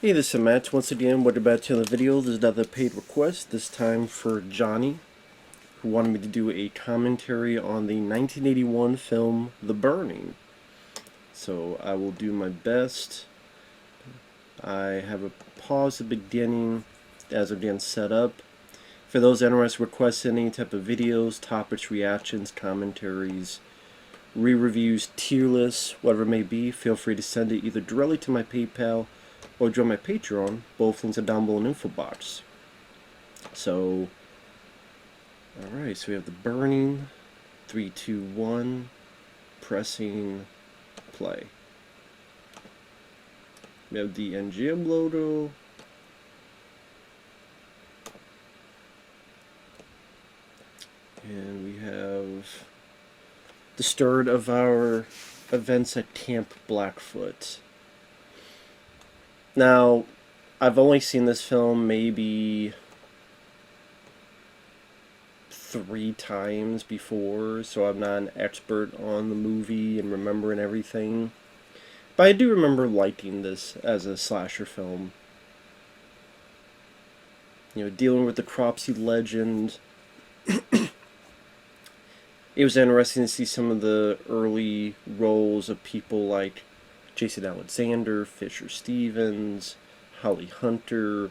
Hey, this is Matt. Once again, welcome back to the video. This is another paid request, this time for Johnny, who wanted me to do a commentary on the 1981 film The Burning. So I will do my best. I have a pause at the beginning as I'm getting set up. For those interested, request any type of videos, topics, reactions, commentaries, re-reviews, tier lists, whatever it may be, feel free to send it either directly to my PayPal or join my Patreon. Both links are down below in the info box. So, alright, so we have The Burning, 3, 2, 1, pressing play. We have the NGM logo. And we have the start of our events at Camp Blackfoot. Now, I've only seen this film maybe 3 times before, so I'm not an expert on the movie and remembering everything. But I do remember liking this as a slasher film. You know, dealing with the Cropsey legend. It was interesting to see some of the early roles of people like Jason Alexander, Fisher Stevens, Holly Hunter.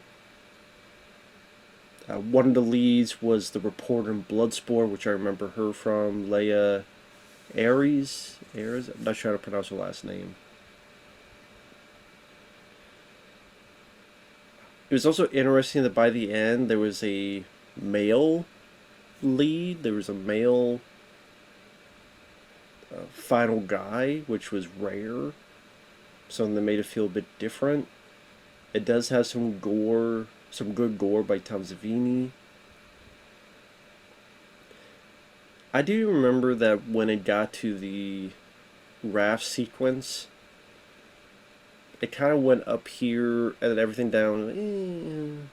One of the leads was the reporter in Bloodsport, which I remember her from, Leah Ayres. I'm not sure how to pronounce her last name. It was also interesting that by the end there was a male lead. There was a male final guy, which was rare. Something that made it feel a bit different. It does have some gore, some good gore by Tom Savini. I do remember that when it got to the raft sequence, it kind of went up here and then everything down.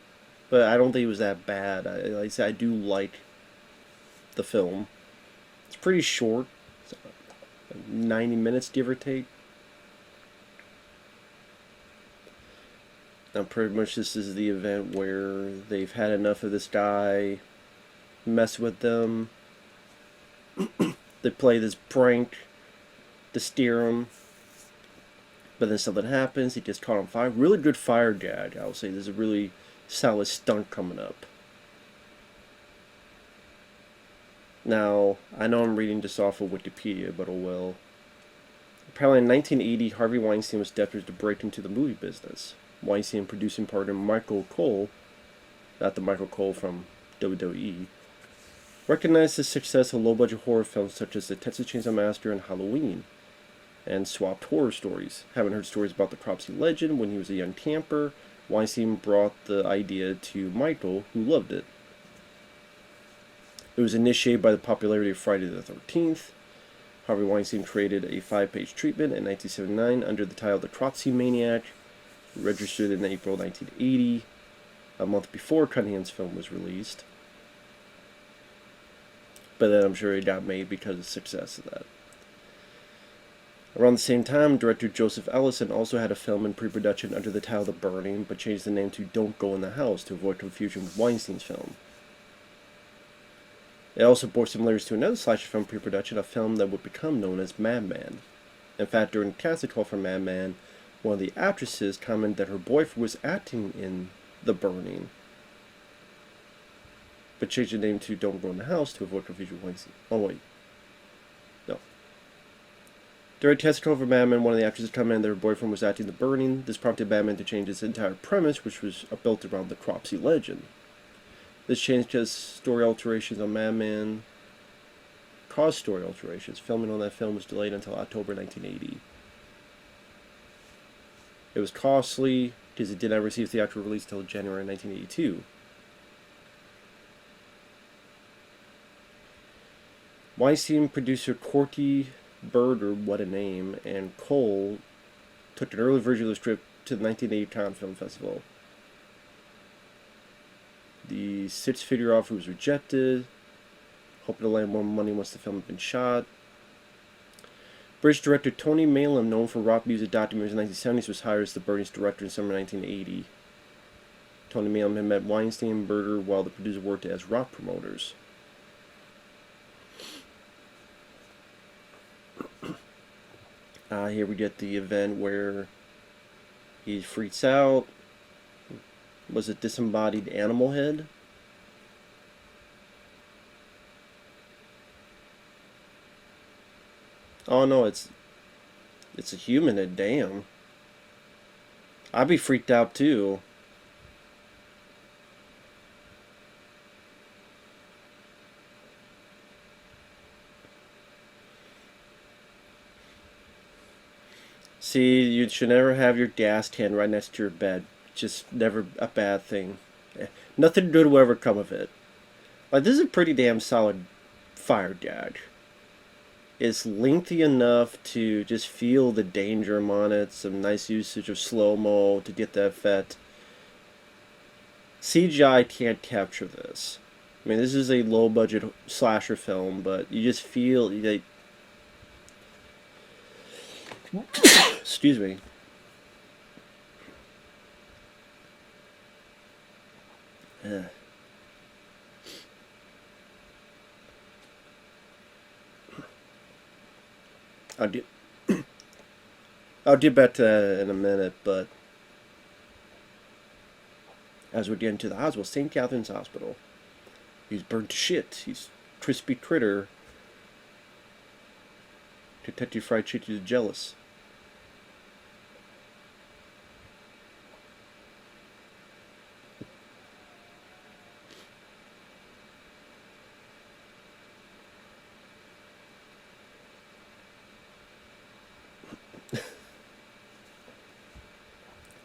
But I don't think it was that bad. Like I said, I do like the film. It's pretty short, 90 minutes give or take. Now, pretty much this is the event where they've had enough of this guy, mess with them. They play this prank to steer him, but then something happens. He gets caught on fire. Really good fire gag, I'll say. There's a really solid stunt coming up. Now, I know I'm reading this off of Wikipedia, but oh well. Apparently in 1980, Harvey Weinstein was desperate to break into the movie business. Weinstein producing partner Michael Cole, not the Michael Cole from WWE, recognized the success of low-budget horror films such as The Texas Chainsaw Massacre and Halloween, and swapped horror stories. Having heard stories about the Cropsey legend when he was a young camper, Weinstein brought the idea to Michael, who loved it. It was initiated by the popularity of Friday the 13th. Harvey Weinstein created a 5-page treatment in 1979 under the title The Cropsey Maniac, registered in April 1980, a month before Cunningham's film was released. But then I'm sure it got made because of the success of that. Around the same time, director Joseph Ellison also had a film in pre-production under the title The Burning, but changed the name to Don't Go in the House to avoid confusion with Weinstein's film. It also bore similarities to another slasher film pre-production, a film that would become known as Madman. In fact, during the casting call for Madman, one of the actresses commented that her boyfriend was acting in The Burning, but changed the name to Don't Go in the House to avoid confusion with Weinstein. Oh wait. No. During casting call for Madman, one of the actresses commented that her boyfriend was acting in The Burning. This prompted Madman to change its entire premise, which was built around the Cropsey legend. This change caused story alterations on Madman. Filming on that film was delayed until October 1980. It was costly because it did not receive theatrical release until January 1982. Weinstein, producer Corky Bird, or What a Name, and Cole took an early version of the script to the 1980 Cannes Film Festival. The 6-figure offer was rejected, hoping to land more money once the film had been shot. British director Tony Maylam, known for rock music documentaries in the 1970s, was hired as the Burning's director in summer 1980. Tony Maylam had met Weinstein and Berger while the producers worked as rock promoters. Here we get the event where he freaks out. Was it disembodied animal head? Oh no, it's a human head. Damn, I'd be freaked out too. See, you should never have your gas can right next to your bed. Just never a bad thing. Nothing good will ever come of it. Like, this is a pretty damn solid fire gag. It's lengthy enough to just feel the danger on it. Some nice usage of slow-mo to get that effect. CGI can't capture this. I mean, this is a low-budget slasher film, but you just feel... Like, excuse me. I'll get back to that in a minute, but as we're getting to the hospital, St. Catherine's Hospital, he's burnt to shit. He's crispy critter. Detective Fried Chicken is jealous.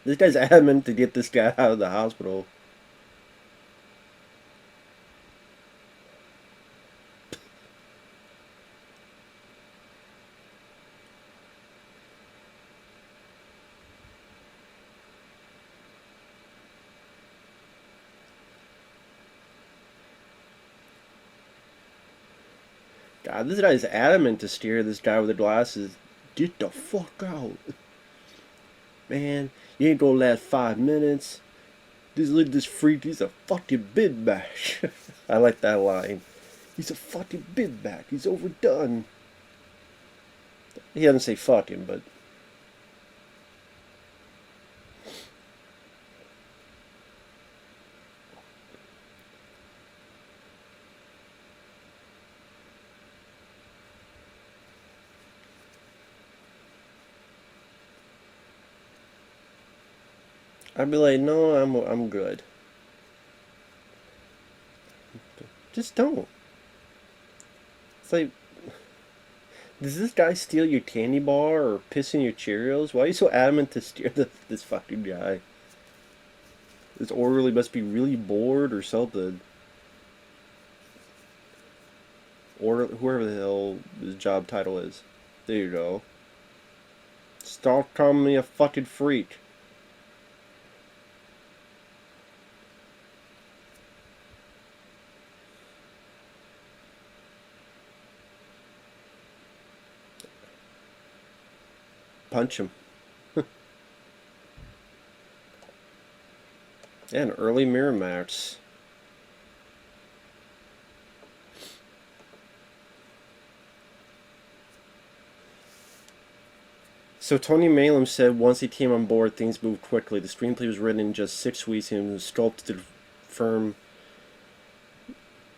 This guy's adamant to get this guy out of the hospital. God, this guy's adamant to steer this guy with the glasses. Get the fuck out. Man, you ain't gonna last 5 minutes. Look at this freak, he's a fucking bid bash. I like that line. He's a fucking bid back. He's overdone. He doesn't say fucking, but... I'd be like, no, I'm good. Just don't. It's like, does this guy steal your candy bar or piss in your Cheerios? Why are you so adamant to steer this fucking guy? This orderly must be really bored or something. Or whoever the hell his job title is. There you go. Stop calling me a fucking freak. Punch him. And early Miramax. So Tony Maylam said once he came on board, things moved quickly. The screenplay was written in just 6 weeks and was sculpted to firm...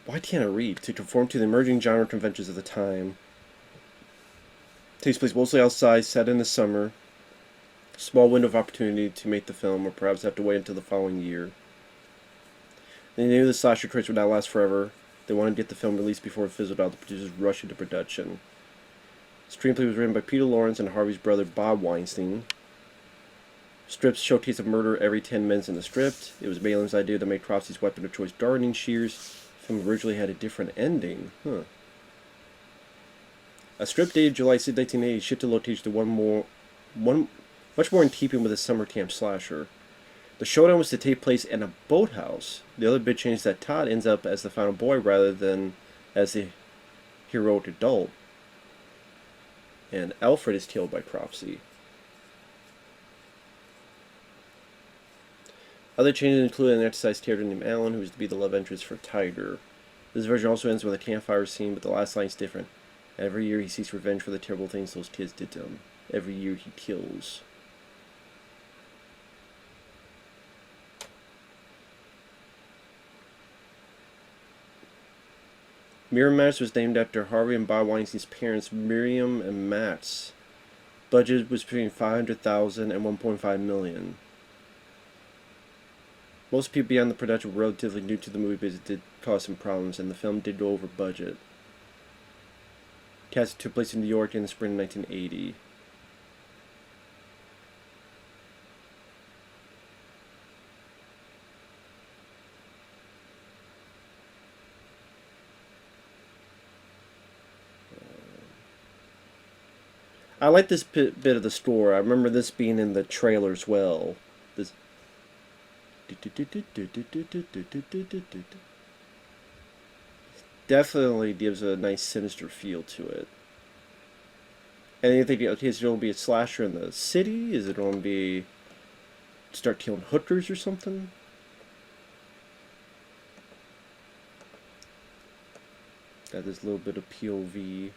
Why can't I read? To conform to the emerging genre conventions of the time. Takes place mostly outside, set in the summer. Small window of opportunity to make the film, or perhaps have to wait until the following year. They knew the slasher craze would not last forever. They wanted to get the film released before it fizzled out. The producers rushed into production. The screenplay was written by Peter Lawrence and Harvey's brother Bob Weinstein. Strips showcase a murder every 10 minutes in the script. It was Maylam's idea to make Cropsey's weapon of choice gardening shears. The film originally had a different ending. A script dated July 6, 1980 shifted location to much more in keeping with a summer camp slasher. The showdown was to take place in a boathouse. The other big change is that Todd ends up as the final boy rather than as the heroic adult. And Alfred is killed by Cropsey. Other changes include an exercise character named Alan, who is to be the love interest for Tiger. This version also ends with a campfire scene, but the last line is different. Every year he seeks revenge for the terrible things those kids did to him. Every year he kills. Mirror Match was named after Harvey and Bob Weinstein's parents, Miriam and Max. Budget was between $500,000 and $1.5 million. Most people beyond the production were relatively new to the movie because it did cause some problems, and the film did go over budget. Casting took place in New York in the spring of 1980. I like this bit of the score. I remember this being in the trailer as well. This definitely gives a nice sinister feel to it. And you think, okay, is it going to be a slasher in the city? Is it going to be start killing hookers or something? Got this little bit of POV.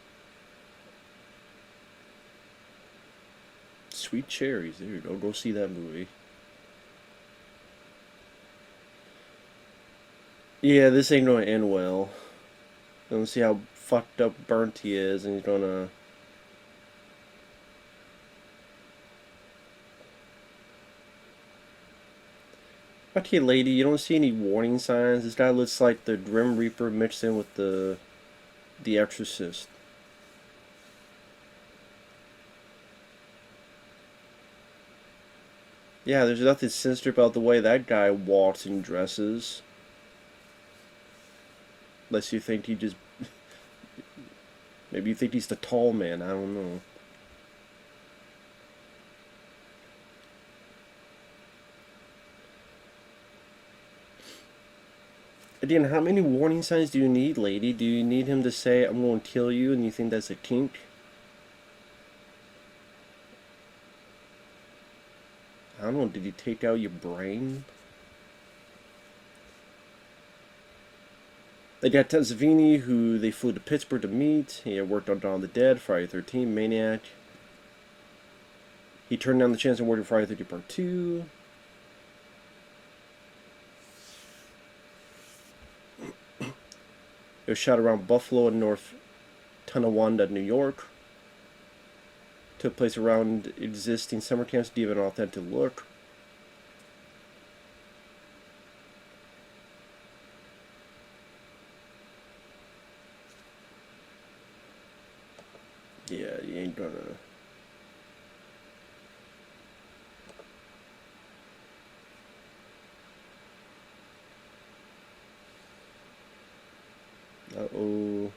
Sweet Cherries. There you go. Go see that movie. Yeah, this ain't gonna end well. Let's see how fucked up burnt he is, and he's gonna... Okay, lady, you don't see any warning signs? This guy looks like the Grim Reaper mixed in with the Exorcist. Yeah, there's nothing sinister about the way that guy walks and dresses. Unless you think he just... Maybe you think he's the tall man, I don't know. Again, how many warning signs do you need, lady? Do you need him to say, I'm going to kill you, and you think that's a kink? I don't know, did he take out your brain? They got Ted Savini, who they flew to Pittsburgh to meet. He had worked on Dawn of the Dead, Friday the 13th, Maniac. He turned down the chance of working Friday the 13th Part 2. It was shot around Buffalo and North Tonawanda, New York. Took place around existing summer camps to give an authentic look. Yeah, you ain't gonna... Uh-oh.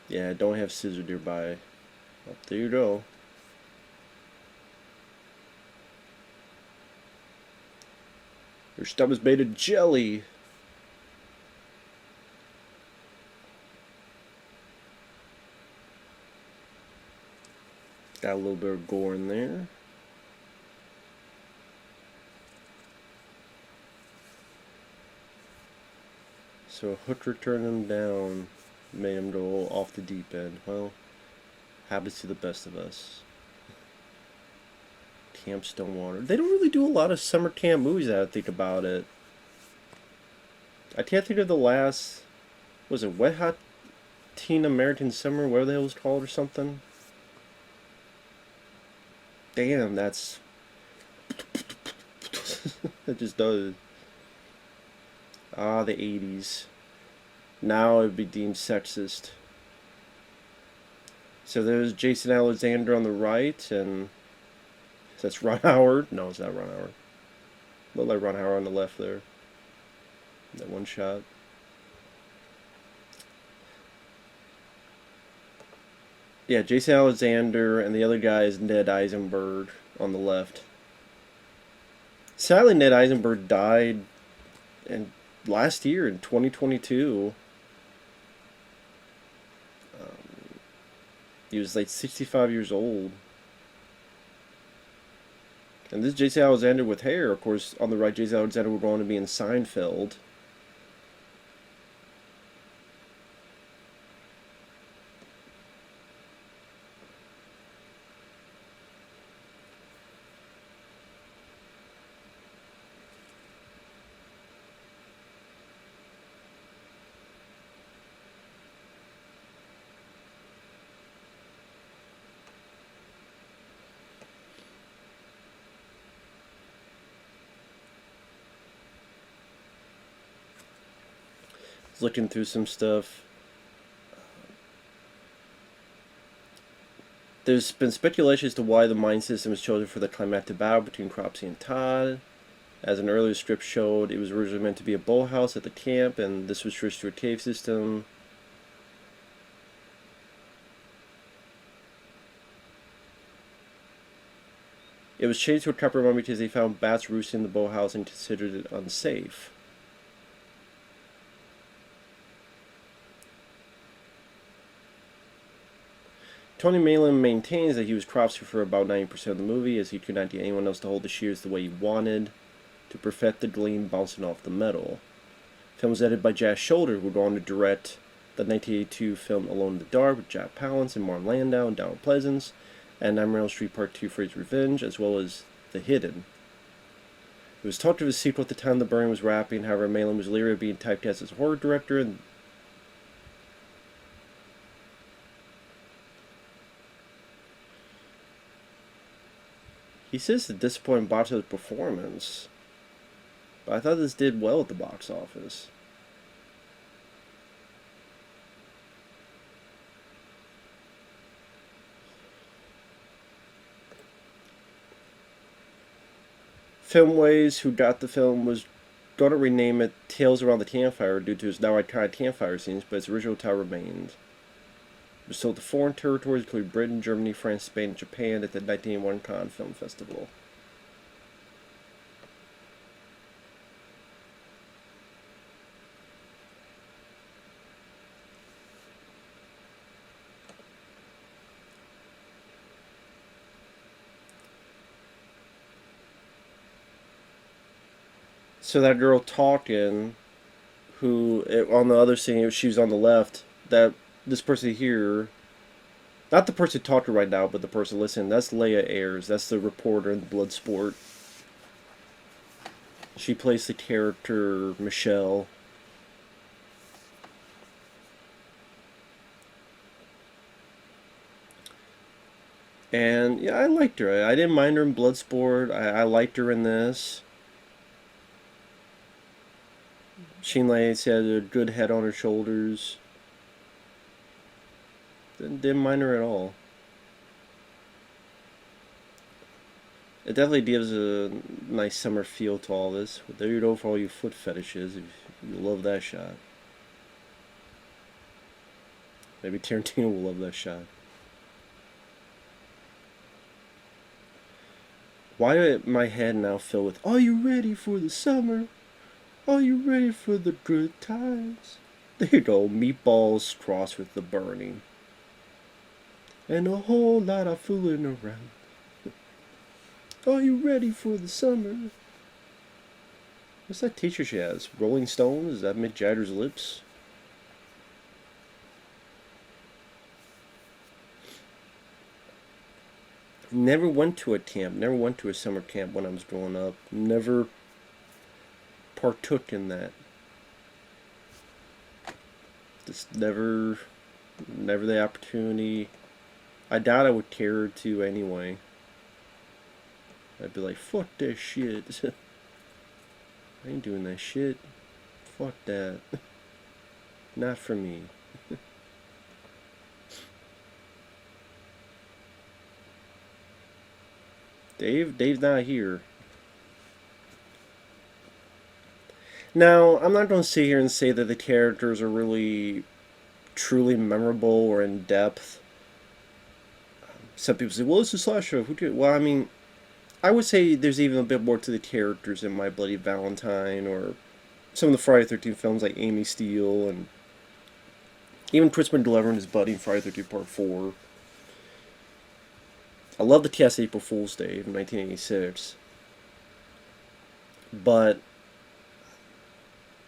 Yeah, don't have scissors nearby. Oh, there you go. Your stomach's made of jelly. Got a little bit of gore in there. So Hooker turned him down, made him go off the deep end. Well, happens to the best of us. Camp Stonewater. They don't really do a lot of summer camp movies, I think about it. I can't think of the last... Was it Wet Hot Teen American Summer? Whatever the hell it was called or something? Damn, that's... It just does. Ah, the 80s. Now it would be deemed sexist. So there's Jason Alexander on the right, and... That's Ron Howard? No, it's not Ron Howard. Look like Ron Howard on the left there. That one shot. Yeah, Jason Alexander, and the other guy is Ned Eisenberg on the left. Sadly, Ned Eisenberg died last year in 2022. He was like 65 years old. And this is J.C. Alexander with hair. Of course, on the right, J.C. Alexander would go on to be in Seinfeld. Looking through some stuff. There's been speculation as to why the mine system was chosen for the climactic battle between Cropsey and Todd. As an earlier script showed, it was originally meant to be a boathouse at the camp, and this was switched to a cave system. It was changed to a copper mine because they found bats roosting in the boathouse and considered it unsafe. Tony Maylam maintains that he was Cropsey for about 90% of the movie, as he could not get anyone else to hold the shears the way he wanted, to perfect the gleam bouncing off the metal. The film was edited by Jack Shoulder, who would go on to direct the 1982 film Alone in the Dark with Jack Palance and Martin Landau and Donald Pleasance, and Nightmare on Elm Street Part 2 Freddy's Revenge, as well as The Hidden. It was talked of a sequel at the time The Burning was wrapping. However, Maylam was leery of being typecast as a horror director, and he says the disappointing box office performance, but I thought this did well at the box office. Filmways, who got the film, was going to rename it Tales Around the Campfire due to its now iconic campfire scenes, but its original title remained. It was sold to foreign territories including Britain, Germany, France, Spain, and Japan at the 1981 Cannes Film Festival. So that girl talking, who on the other scene, she was on the left, that this person here, not the person talking right now, but the person listening, that's Leah Ayres. That's the reporter in Bloodsport. She plays the character Michelle. And yeah, I liked her. I didn't mind her in Bloodsport. I liked her in this. Sheen Lace had a good head on her shoulders. Didn't mind her at all. It definitely gives a nice summer feel to all this. But there you go for all you foot fetishes. If you love that shot. Maybe Tarantino will love that shot. Why did my head now fill with, "Are you ready for the summer? Are you ready for the good times?" There you go, meatballs crossed with the burning. And a whole lot of fooling around. Are you ready for the summer? What's that t-shirt she has? Rolling Stones? Is that Mick Jagger's lips? Never went to a camp. Never went to a summer camp when I was growing up. Never partook in that. Just never the opportunity. I doubt I would care to anyway. I'd be like, fuck that shit. I ain't doing that shit. Fuck that. Not for me. Dave's not here. Now, I'm not going to sit here and say that the characters are really truly memorable or in depth. Some people say, well, it's a slasher. Well, I mean, I would say there's even a bit more to the characters in My Bloody Valentine or some of the Friday the 13th films like Amy Steele and even Crispin Glover and his buddy in Friday the 13th Part 4. I love the TS April Fool's Day of 1986, but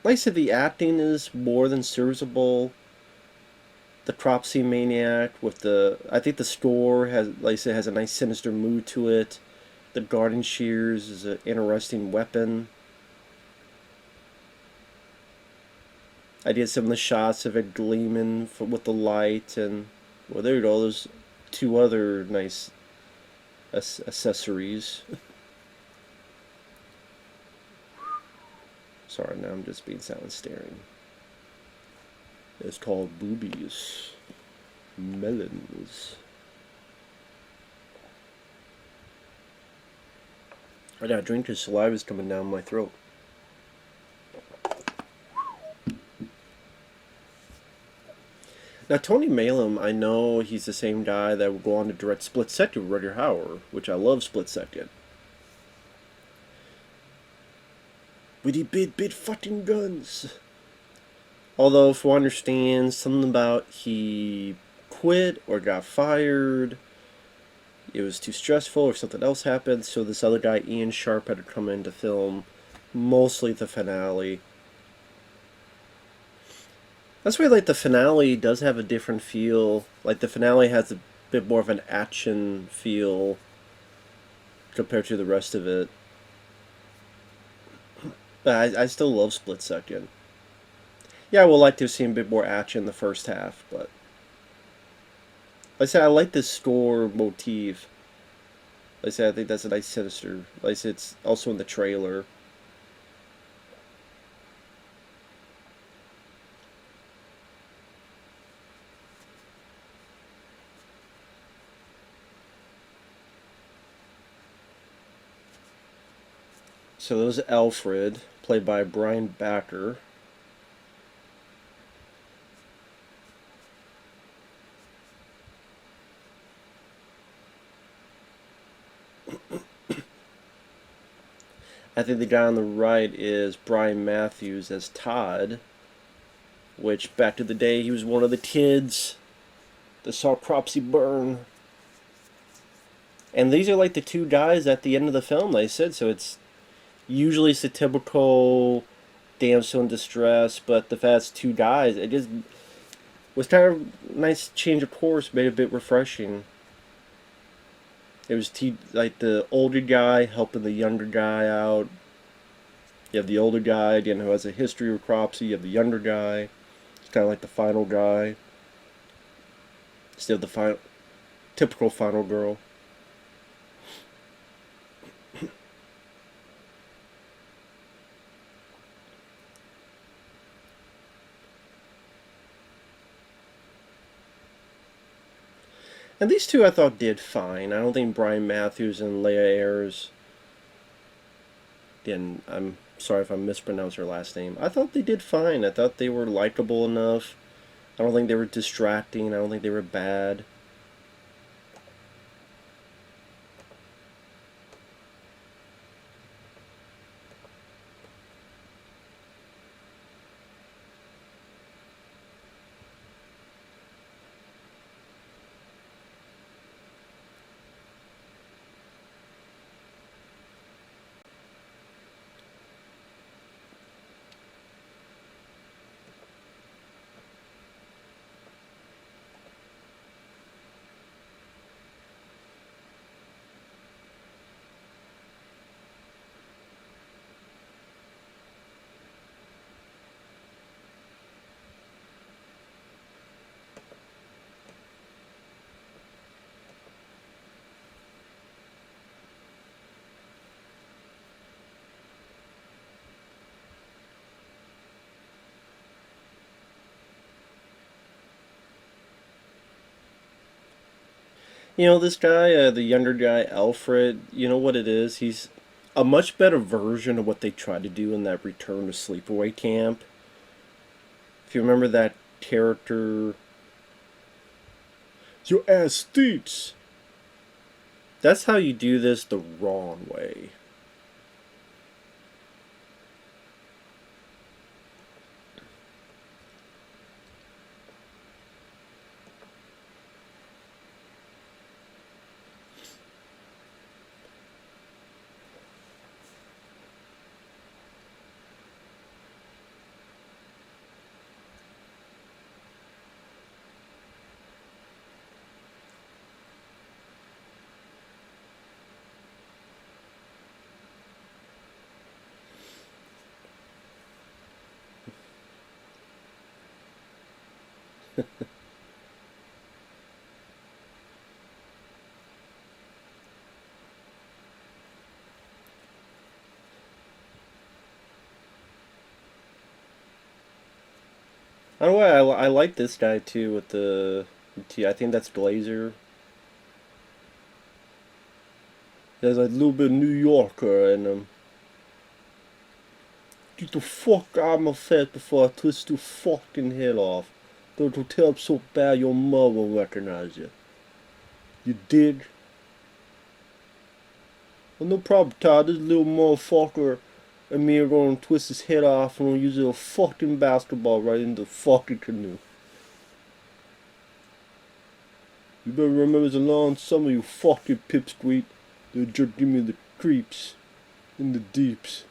like I said, the acting is more than serviceable. The Cropsey maniac with I think the score has, like I said, has a nice sinister mood to it. The garden shears is an interesting weapon. I did some of the shots of it gleaming with the light, and well, there you go. There's two other nice accessories. Sorry, now I'm just being silent staring. It's called boobies. Melons. I gotta drink because saliva's coming down my throat. Now, Tony Maylam, I know he's the same guy that would go on to direct Split Second with Rutger Hauer, which I love Split Second. With the big fucking guns. Although, if one understands, something about he quit or got fired, it was too stressful or something else happened, so this other guy, Ian Sharp, had to come in to film mostly the finale. That's why, like, the finale does have a different feel. Like, the finale has a bit more of an action feel compared to the rest of it. But I still love Split Second. Yeah, I would like to see a bit more action in the first half, but like I said, I like this score motif. Like I said, I think that's a nice sinister. Like I said, it's also in the trailer. So there's Alfred, played by Brian Backer. I think the guy on the right is Brian Matthews as Todd, which back to the day he was one of the kids that saw Cropsey burn. And these are like the two guys at the end of the film, like I said, so it's usually it's the typical damsel in distress, but the fact it's two guys, it just was kind of a nice change of course, made it a bit refreshing. It was like the older guy helping the younger guy out. You have the older guy, again, who has a history with Cropsey. You have the younger guy. It's kind of like the final guy. Still the typical final girl. And these two I thought did fine. I don't think Brian Matthews and Leah Ayres, again, I'm sorry if I mispronounced her last name, I thought they did fine. I thought they were likable enough. I don't think they were distracting. I don't think they were bad. You know, this guy, the younger guy, Alfred, you know what it is? He's a much better version of what they tried to do in that Return to Sleepaway Camp. If you remember that character, your ass stinks. That's how you do this the wrong way. I don't know why I like this guy too with the I think that's Glazer. There's a little bit of New Yorker in him. Get the fuck out of my face before I twist your fucking head off. Don't tell him so bad your mother will recognize you. You dig? Well, no problem, Todd. This little motherfucker and me are gonna twist his head off and we'll use a fucking basketball right in the fucking canoe. You better remember it's a long summer, you fucking pipsqueak. They'll just give me the creeps in the deeps.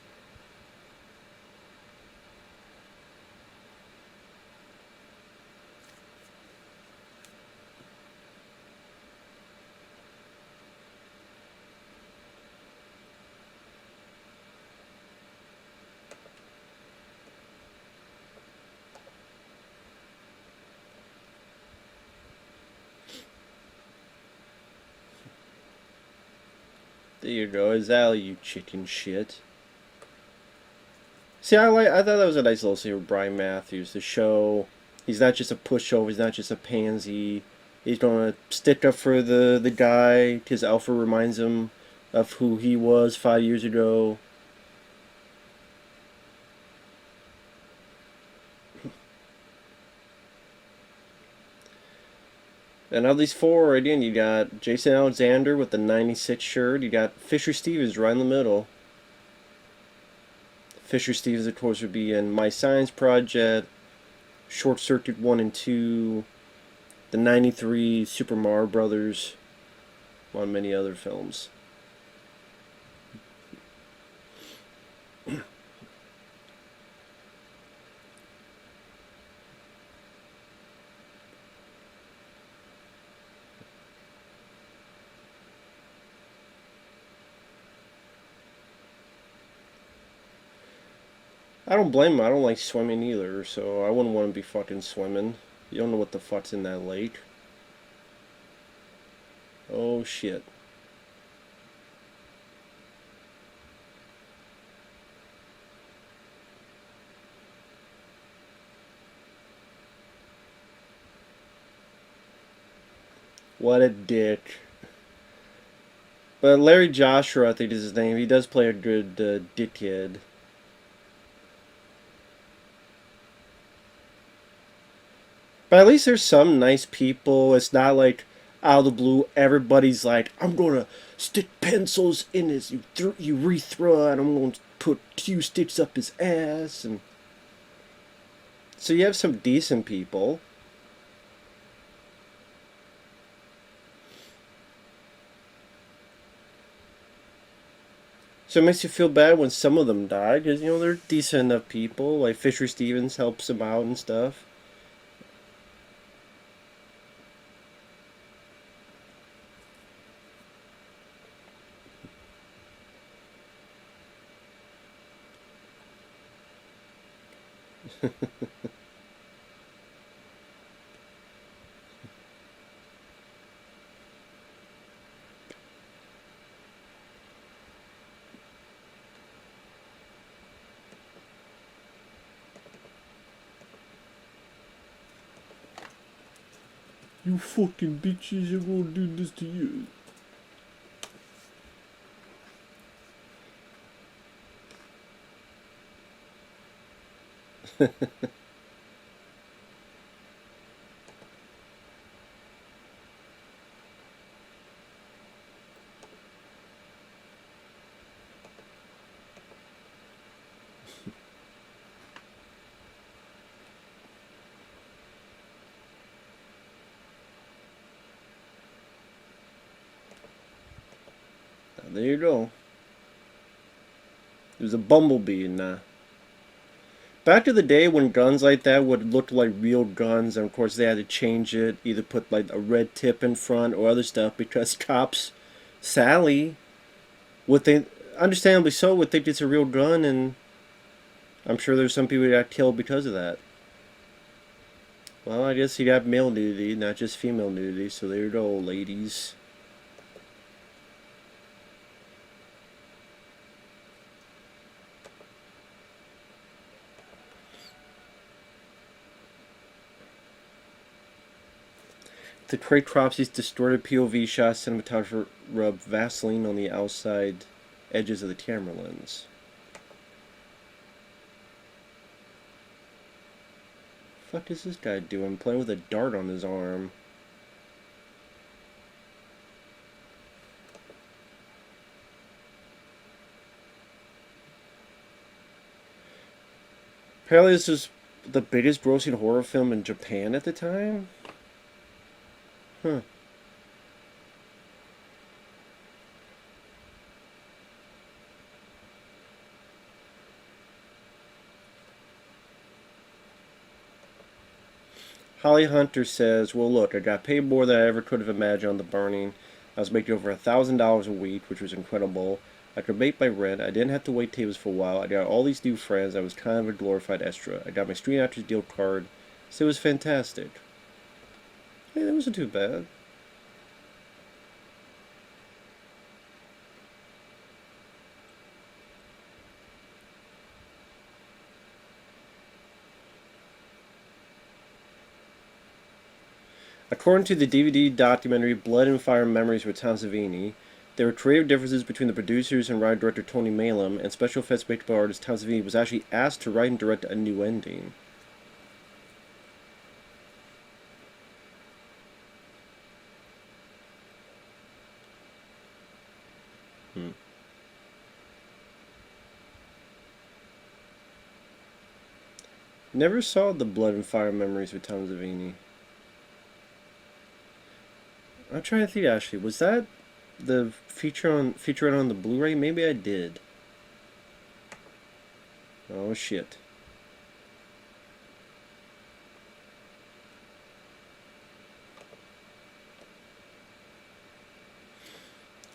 There you go, his alley, you chicken shit. See, I thought that was a nice little scene with Brian Matthews to show he's not just a pushover, he's not just a pansy. He's gonna stick up for the guy. His alpha reminds him of who he was 5 years ago. And of these four, again, you got Jason Alexander with the 96 shirt. You got Fisher Stevens right in the middle. Fisher Stevens, of course, would be in My Science Project, Short Circuit 1 and 2, the 93 Super Mario Brothers, among many other films. I don't blame him. I don't like swimming either, so I wouldn't want to be fucking swimming. You don't know what the fuck's in that lake. Oh shit. What a dick. But Larry Joshua, I think is his name. He does play a good dickhead. But at least there's some nice people. It's not like out of the blue, everybody's like, I'm gonna stick pencils in his urethra and I'm gonna put 2 sticks up his ass. And so you have some decent people. So it makes you feel bad when some of them die, because, you know, they're decent enough people. Like Fisher Stevens helps them out and stuff. You fucking bitches, I'm gonna do this to you. There you go. There's a bumblebee in that. Back to the day when guns like that would look like real guns, and of course they had to change it, either put like a red tip in front or other stuff, because cops, Sally, would think, understandably so, would think it's a real gun, and I'm sure there's some people that got killed because of that. Well, I guess you have male nudity, not just female nudity, so there you go, ladies. To create Cropsey's distorted POV shots, cinematographer rubbed Vaseline on the outside edges of the camera lens. What the fuck is this guy doing? Playing with a dart on his arm. Apparently this was the biggest grossing horror film in Japan at the time? Huh. Holly Hunter says, well, look, I got paid more than I ever could have imagined on The Burning. I was making over $1,000 a week, which was incredible. I could make my rent. I didn't have to wait tables for a while. I got all these new friends. I was kind of a glorified extra. I got my Screen Actors Guild card. So it was fantastic. Hey, that wasn't too bad. According to the DVD documentary Blood and Fire Memories with Tom Savini, there were creative differences between the producers and writer-director Tony Maylam, and special effects makeup artist Tom Savini was actually asked to write and direct a new ending. Never saw the Blood and Fire Memories with Tom Savini. I'm trying to think actually, was that the featurette on the Blu-ray? Maybe I did. Oh shit.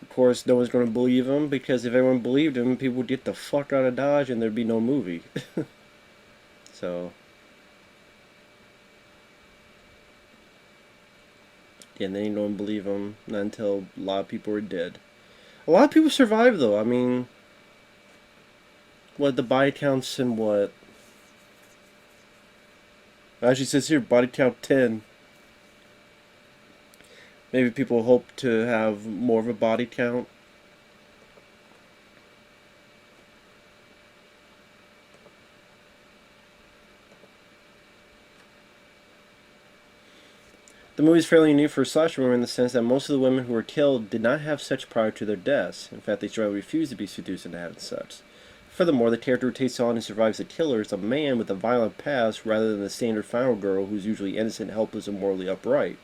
Of course, no one's going to believe him, because if everyone believed him, people would get the fuck out of Dodge and there'd be no movie. So, yeah, and then you don't believe him, not until a lot of people are dead. A lot of people survived, though. I mean, what, the body counts and what? It actually says here, body count 10. Maybe people hope to have more of a body count. The movie is fairly new for a slasher movie in the sense that most of the women who were killed did not have sex prior to their deaths. In fact, they strongly refused to be seduced into having sex. Furthermore, the character who takes on and survives the killer is a man with a violent past rather than the standard final girl who's usually innocent, helpless, and morally upright.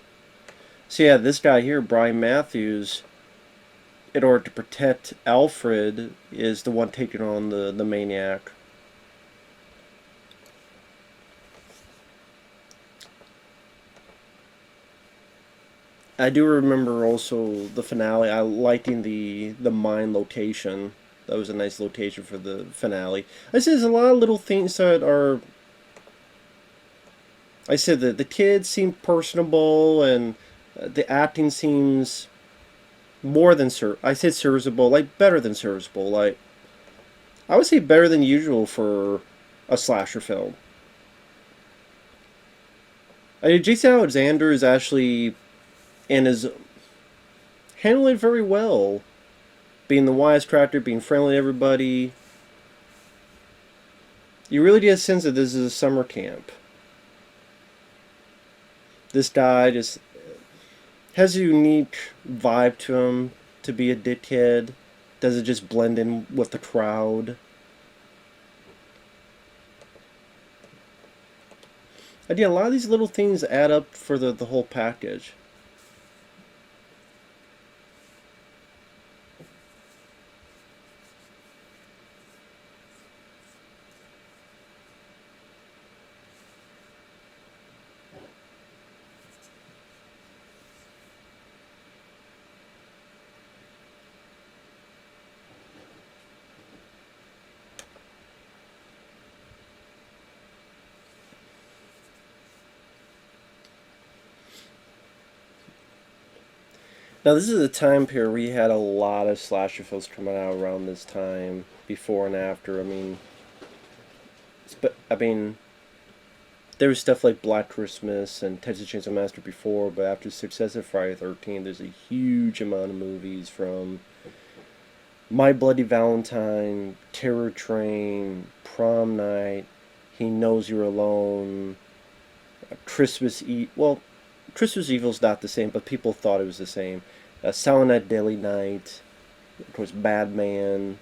So yeah, this guy here, Brian Matthews, in order to protect Alfred, is the one taking on the maniac. I do remember also the finale. I liking the mine location. That was a nice location for the finale. I said there's a lot of little things that are. I said that the kids seem personable, and the acting seems more than I said serviceable, like better than serviceable. Like, I would say better than usual for a slasher film. I mean, Jason Alexander is actually and is handling it very well. Being the wisecracker, being friendly to everybody. You really get a sense that this is a summer camp. This guy just has a unique vibe to him to be a dickhead. Doesn't just blend in with the crowd. Again, a lot of these little things add up for the whole package. Now, this is a time period where you had a lot of slasher films coming out around this time, before and after. I mean, there was stuff like Black Christmas and Texas Chainsaw Massacre before, but after the success of Friday the 13th, there's a huge amount of movies from My Bloody Valentine, Terror Train, Prom Night, He Knows You're Alone, Christmas Eve. Well, Christmas Evil's not the same, but people thought it was the same. Silent Night, Deadly Night, of course, Bad Man,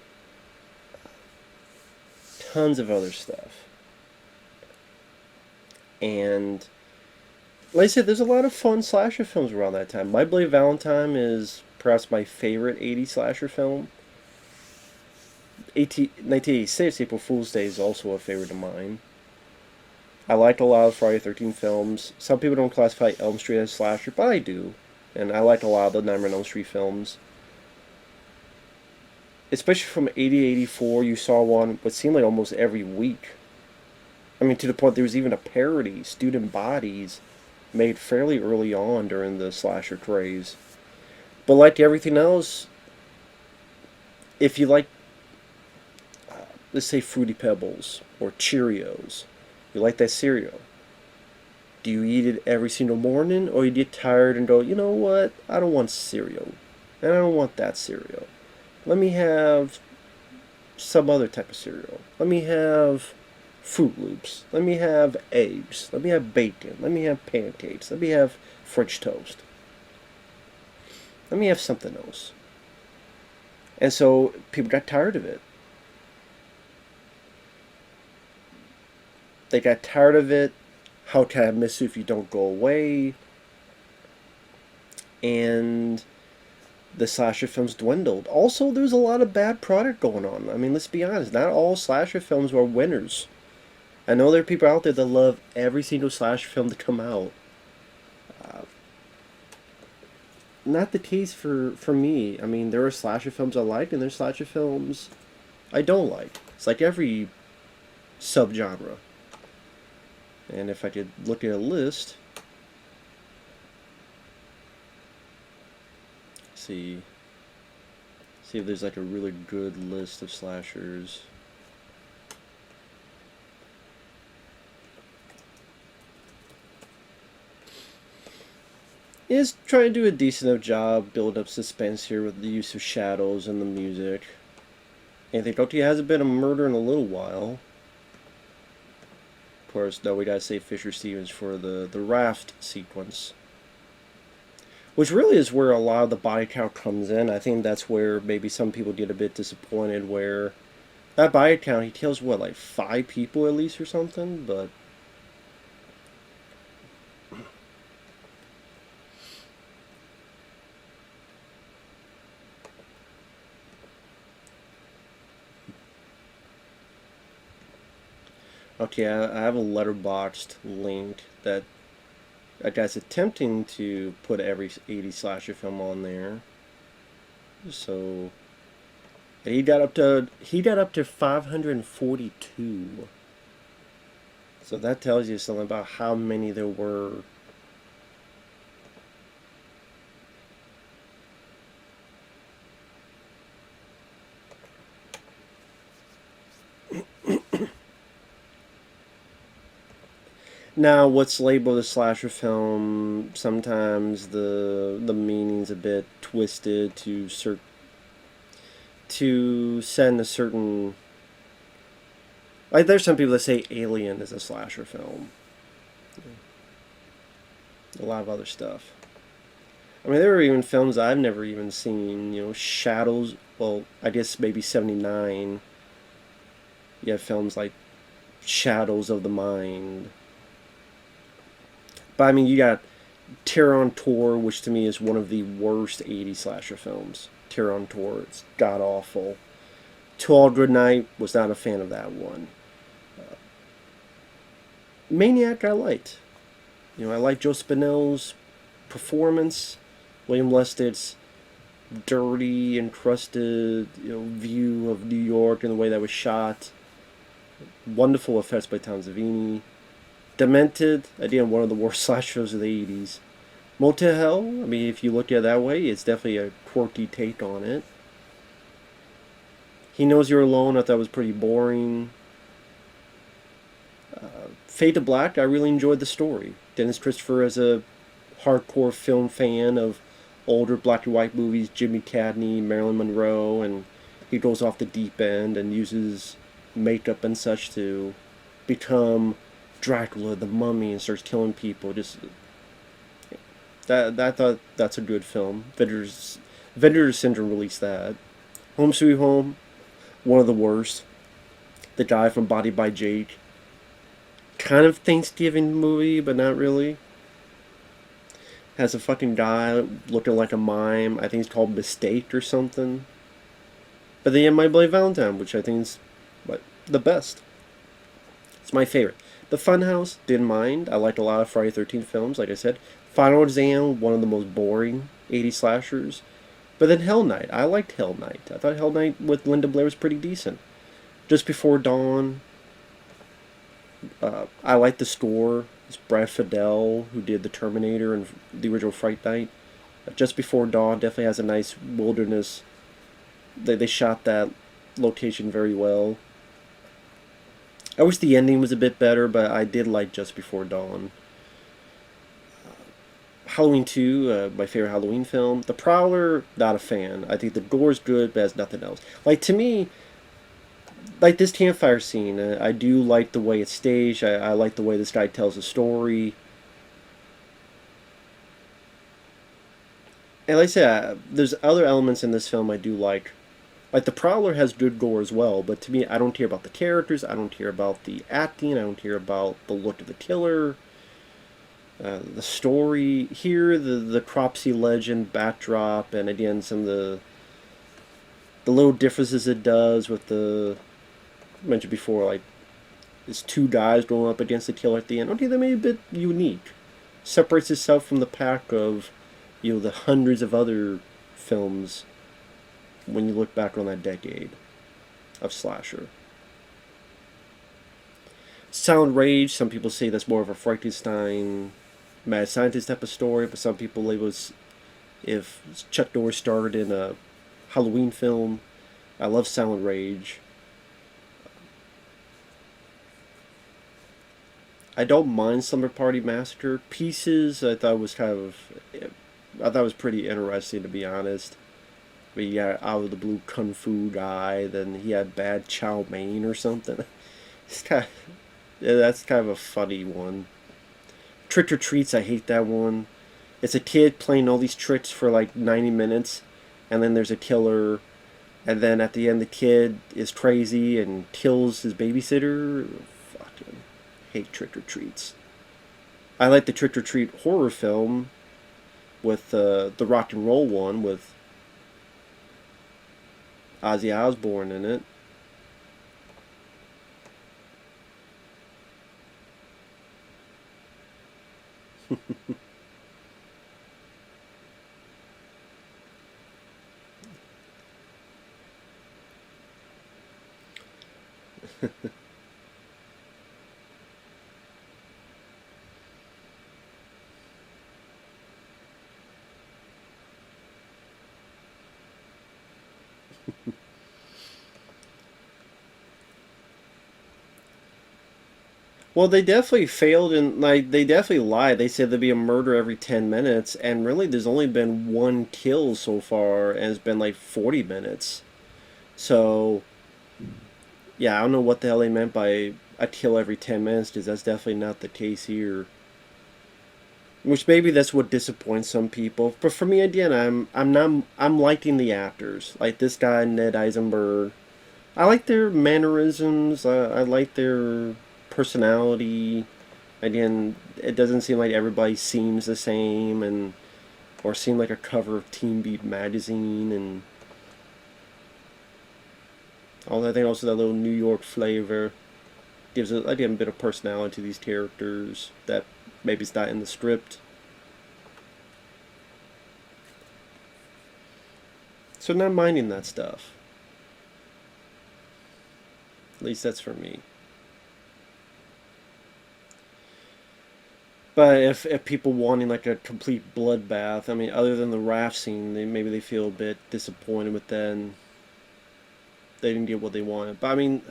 tons of other stuff. And like I said, there's a lot of fun slasher films around that time. My Bloody Valentine is perhaps my favorite 80s slasher film. 1986, April Fool's Day, is also a favorite of mine. I liked a lot of Friday the 13th films. Some people don't classify Elm Street as slasher, but I do. And I liked a lot of the Nightmare on Elm Street films. Especially from 80 to 84, you saw one what seemed like almost every week. I mean, to the point there was even a parody, Student Bodies, made fairly early on during the slasher craze. But like everything else, if you like, let's say Fruity Pebbles or Cheerios, you like that cereal. Do you eat it every single morning, or you get tired and go, you know what, I don't want cereal, and I don't want that cereal. Let me have some other type of cereal. Let me have Fruit Loops. Let me have eggs. Let me have bacon. Let me have pancakes. Let me have French toast. Let me have something else. And so people got tired of it. They got tired of it. How can I miss you if you don't go away? And the slasher films dwindled. Also, there's a lot of bad product going on. I mean, let's be honest. Not all slasher films were winners. I know there are people out there that love every single slasher film to come out. Uh, Not the case for me. I mean, there are slasher films I like, and there's slasher films I don't like. It's like every subgenre. And if I could look at a list, see if there's like a really good list of slashers. Is trying to do a decent enough job building up suspense here with the use of shadows and the music. And they don't think hasn't been a murder in a little while. Of course, no, we gotta say Fisher Stevens for the raft sequence. Which really is where a lot of the body count comes in. I think that's where maybe some people get a bit disappointed, where that body count, he kills what, like 5 people at least or something? But okay, I have a letterboxed link that a guy's attempting to put every 80 slasher film on there. So he got up to 542. So that tells you something about how many there were. Now, what's labeled a slasher film, sometimes the meaning's a bit twisted to send a certain. Like, there's some people that say Alien is a slasher film. A lot of other stuff. I mean, there are even films I've never even seen. You know, Shadows. Well, I guess maybe '79. You have films like Shadows of the Mind. But I mean, you got Terror on Tour, which to me is one of the worst 80s slasher films. Terror on Tour, it's god awful. To All Good Night, was not a fan of that one. Maniac, I liked. You know, I liked Joe Spinell's performance. William Lested's dirty, encrusted, view of New York and the way that was shot. Wonderful effects by Tom Savini. Demented, again, one of the worst slashers of the 80s. Motel, I mean, if you look at it that way, it's definitely a quirky take on it. He Knows You're Alone, I thought was pretty boring. Fade to Black, I really enjoyed the story. Dennis Christopher, as a hardcore film fan of older black and white movies, Jimmy Cadney, Marilyn Monroe, and he goes off the deep end and uses makeup and such to become Dracula, the Mummy, and starts killing people. Just that I thought that's a good film. Vendor Syndrome released that. Home Sweet Home, one of the worst. The guy from Body by Jake, kind of Thanksgiving movie, but not really. Has a fucking guy looking like a mime. I think it's called Mistake or something. But then you have My Bloody Valentine, which I think is what, the best. It's my favorite. The Funhouse, didn't mind. I liked a lot of Friday 13th films, like I said. Final Exam, one of the most boring 80s slashers. But then Hell Night. I liked Hell Night. I thought Hell Night with Linda Blair was pretty decent. Just Before Dawn, I like the score. It's Brad Fiedel, who did The Terminator and the original Fright Night. Just Before Dawn definitely has a nice wilderness. They shot that location very well. I wish the ending was a bit better, but I did like Just Before Dawn. Halloween 2, my favorite Halloween film. The Prowler, not a fan. I think the gore's good, but has nothing else. Like, to me, like this campfire scene, I do like the way it's staged. I like the way this guy tells a story. And like I said, there's other elements in this film I do like. Like the Prowler has good gore as well, but to me, I don't care about the characters. I don't care about the acting. I don't care about the look of the killer. The story here, the Cropsey legend backdrop, and again some of the little differences it does with the mentioned before, like it's two guys going up against the killer at the end. Okay, that may be a bit unique. Separates itself from the pack of, the hundreds of other films when you look back on that decade of slasher. Sound Rage, some people say that's more of a Frankenstein, Mad Scientist type of story, but some people label it if Chuck Norris starred in a Halloween film. I love Sound Rage. I don't mind Slumber Party Massacre. Pieces, I thought was pretty interesting, to be honest. But you got out of the blue kung fu guy, then he had bad chow mein or something. It's kind of, yeah, that's kind of a funny one. Trick or Treats, I hate that one. It's a kid playing all these tricks for like 90 minutes, and then there's a killer, and then at the end the kid is crazy and kills his babysitter. Fucking hate Trick or Treats. I like the Trick or Treat horror film with the rock and roll one with Ozzy Osbourne in it. Well, they definitely failed and like they definitely lied. They said there'd be a murder every 10 minutes, and really there's only been one kill so far, and it's been like 40 minutes. So, yeah, I don't know what the hell they meant by a kill every 10 minutes, because that's definitely not the case here. Which maybe that's what disappoints some people. But for me, again, I'm liking the actors. Like this guy, Ned Eisenberg. I like their mannerisms. I like their personality. Again, it doesn't seem like everybody seems the same, and or seem like a cover of Teen Beat magazine, and all that. I think also that little New York flavor gives again a bit of personality to these characters that maybe it's not in the script. So not minding that stuff. At least that's for me. But if people wanting like a complete bloodbath, I mean, other than the raft scene, maybe they feel a bit disappointed with that and they didn't get what they wanted. But I mean,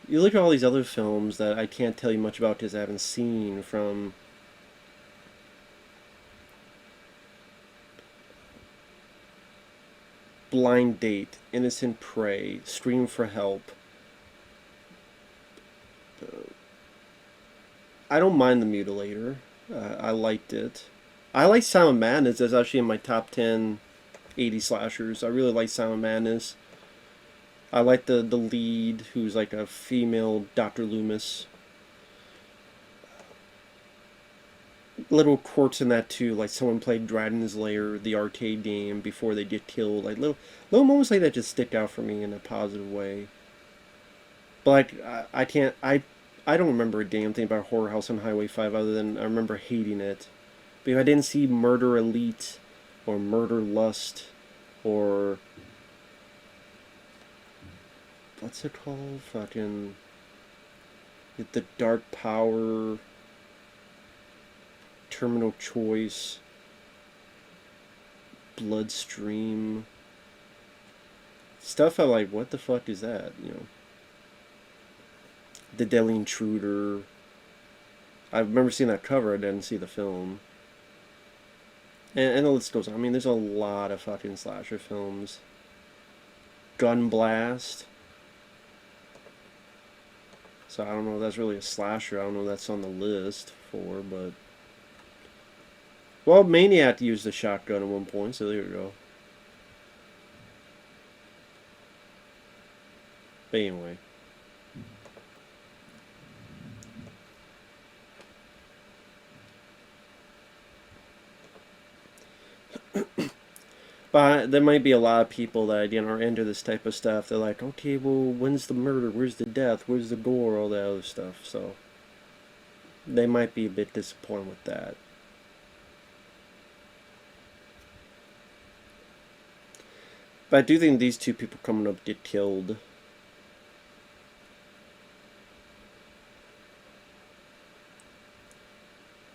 you look at all these other films that I can't tell you much about because I haven't seen, from Blind Date, Innocent Prey, Scream for Help. I don't mind The Mutilator. I liked it. I like Silent Madness. That's actually in my top 10 80 slashers. I really like Silent Madness. I like the lead, who's like a female Dr. Loomis. Little quirks in that too, like someone played Dragon's Lair, the arcade game, before they get killed. Like little moments like that just stick out for me in a positive way. But like I can't I don't remember a damn thing about Horror House on Highway 5 other than I remember hating it. But if I didn't see Murder Elite or Murder Lust or what's it called? Fucking The Dark Power, Terminal Choice, Bloodstream. Stuff I like, what the fuck is that? You know. The Deadly Intruder. I remember seeing that cover, I didn't see the film. And the list goes on. I mean, there's a lot of fucking slasher films. Gun Blast. So I don't know if that's really a slasher. I don't know if that's on the list for, but... Well, Maniac used a shotgun at one point, so there you go. But anyway. But there might be a lot of people that, you know, are into this type of stuff. They're like, okay, well, when's the murder? Where's the death? Where's the gore? All that other stuff. So they might be a bit disappointed with that. But I do think these two people coming up get killed.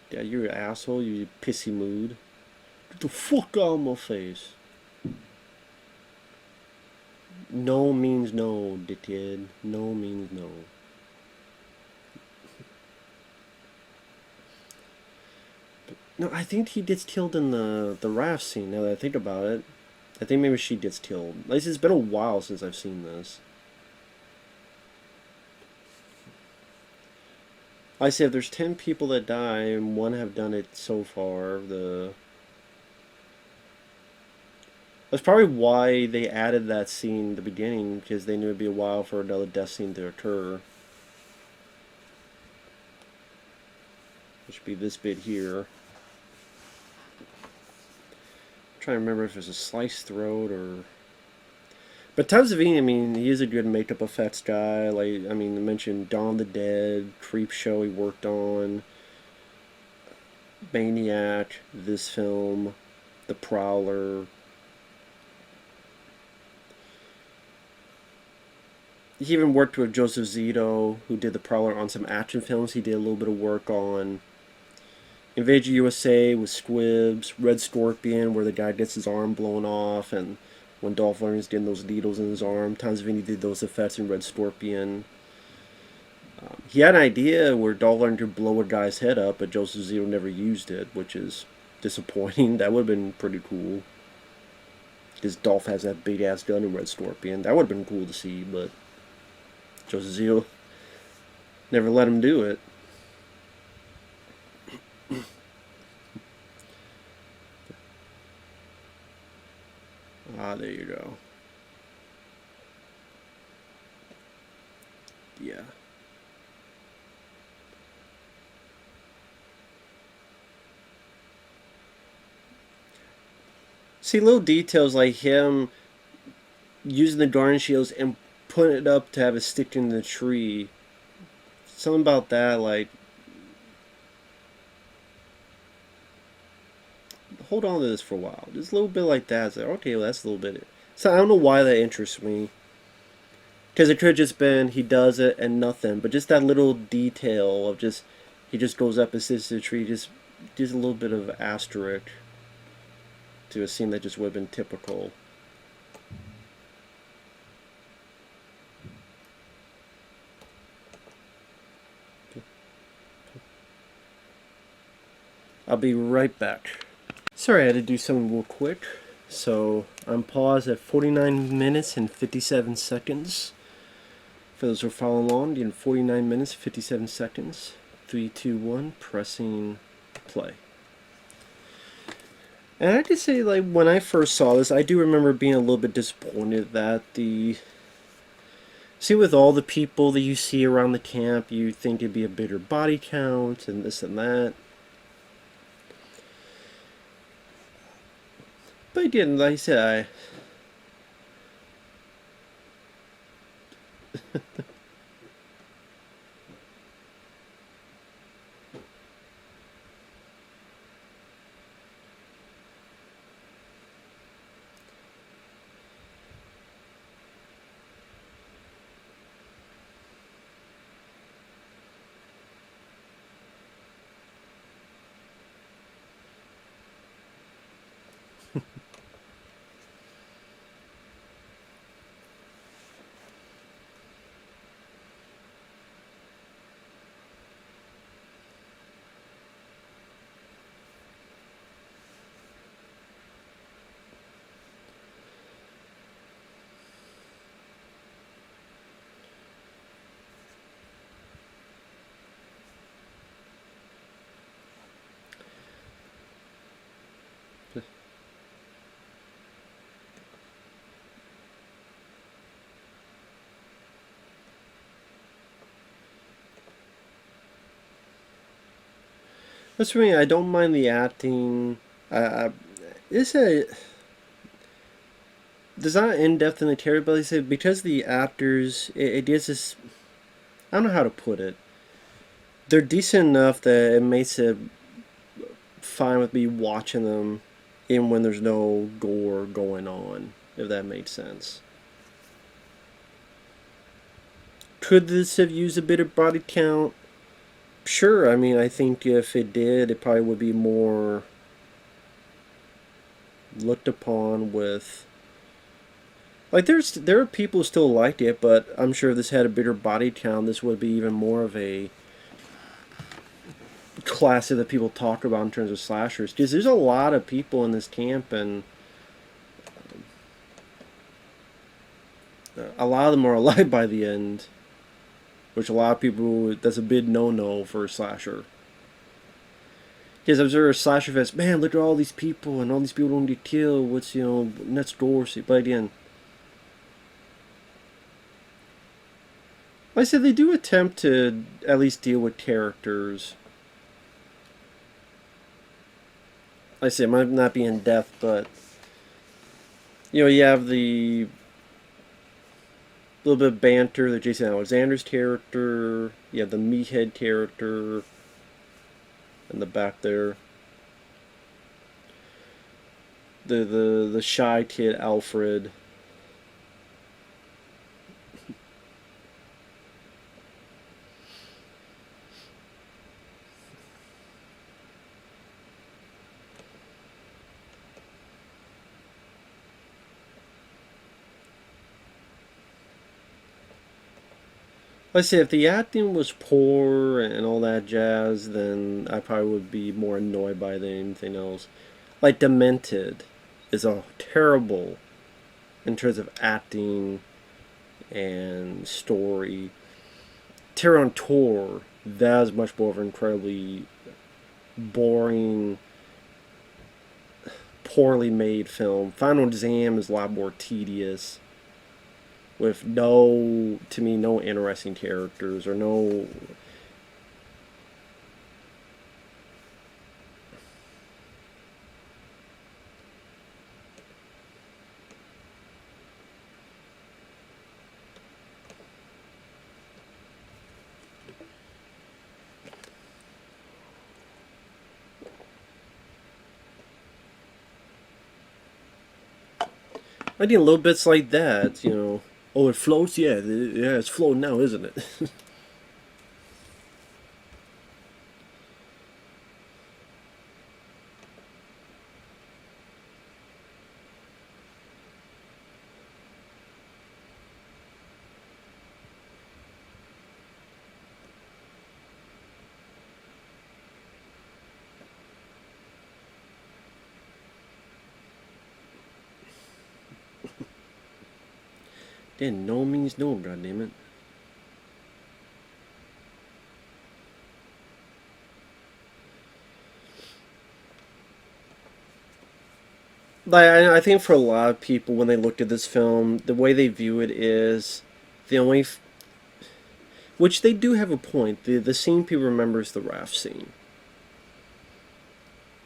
Yeah, you're an asshole. You pissy mood. Get the fuck out of my face. No means no, dickhead. No means no. But, no, I think he gets killed in the raft scene, now that I think about it. I think maybe she gets killed. At least it's been a while since I've seen this. I say if there's 10 people that die and 1 have done it so far, that's probably why they added that scene in the beginning, because they knew it'd be a while for another death scene to occur. Which would be this bit here. I'm trying to remember if it's a sliced throat or... But Tom Savini, I mean, he is a good makeup effects guy. Like, I mean, I mentioned Dawn of the Dead, Creepshow he worked on, Maniac, this film, The Prowler. He even worked with Joseph Zito, who did The Prowler, on some action films. He did a little bit of work on Invasion USA with Squibs, Red Scorpion, where the guy gets his arm blown off, and when Dolph Lundgren's getting those needles in his arm. Tom Savini did those effects in Red Scorpion. He had an idea where Dolph Lundgren could blow a guy's head up, but Joseph Zito never used it, which is disappointing. That would have been pretty cool. Because Dolph has that big-ass gun in Red Scorpion. That would have been cool to see, but Joseph Zito never let him do it. Ah, there you go. Yeah. See, little details like him using the garden shields and putting it up to have it stick in the tree. Something about that, like, hold on to this for a while. Just a little bit like that. It's like, okay, well, that's a little bit. So I don't know why that interests me. Because it could have just been he does it and nothing. But just that little detail of just he just goes up and sits in the tree, just a little bit of asterisk to a scene that just would have been typical. I'll be right back. Sorry, I had to do something real quick. So I'm paused at 49 minutes and 57 seconds. For those who are following along, in 49 minutes, 57 seconds. 3, 2, 1, pressing play. And I have to say, like, when I first saw this, I do remember being a little bit disappointed that see, with all the people that you see around the camp, you think it'd be a bigger body count and this and that. But again, like I said, that's for me. I don't mind the acting. It's a there's not in-depth in the terror, but like I said, because the actors, it is this. I don't know how to put it. They're decent enough that it makes it fine with me watching them, even when there's no gore going on. If that makes sense. Could this have used a bit of body count? Sure. I mean, I think if it did, it probably would be more looked upon with. Like, there are people who still liked it, but I'm sure if this had a bigger body count, this would be even more of a classic that people talk about in terms of slashers. Because there's a lot of people in this camp, and a lot of them are alive by the end. Which a lot of people, that's a big no-no for a slasher. Because I observe a slasher fest, man, look at all these people, and all these people don't get killed. What's, next door? But again, like I said, they do attempt to at least deal with characters. Like I said, it might not be in depth, but you have the little bit of banter, the Jason Alexander's character, you have the meathead character in the back there. The shy kid Alfred. Let's say if the acting was poor and all that jazz, then I probably would be more annoyed by it than anything else. Like Demented is a terrible in terms of acting and story. Terror on Tour, that is much more of an incredibly boring, poorly made film. Final Exam is a lot more tedious, with no interesting characters or no. I need little bits like that, Oh, it floats? Yeah, it's floating now, isn't it? Again, no means no, goddammit. Like, I think for a lot of people, when they look at this film, the way they view it is the only, which they do have a point. The scene people remember is the raft scene,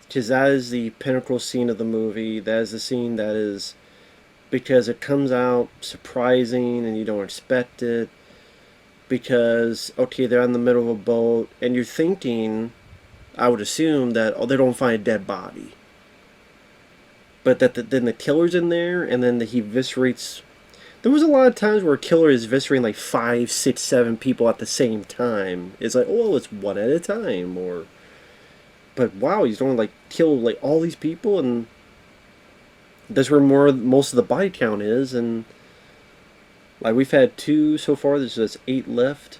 because that is the pinnacle scene of the movie. That is the scene that is, because it comes out surprising and you don't expect it. Because okay, they're in the middle of a boat and you're thinking, I would assume that they don't find a dead body, but that then the killer's in there, and then he eviscerates. There was a lot of times where a killer is eviscerating like 5, 6, 7 people at the same time. It's like, oh, it's one at a time, or. But wow, he's only like kill like all these people, and that's where most of the body count is, and like we've had 2 so far. There's 8 left.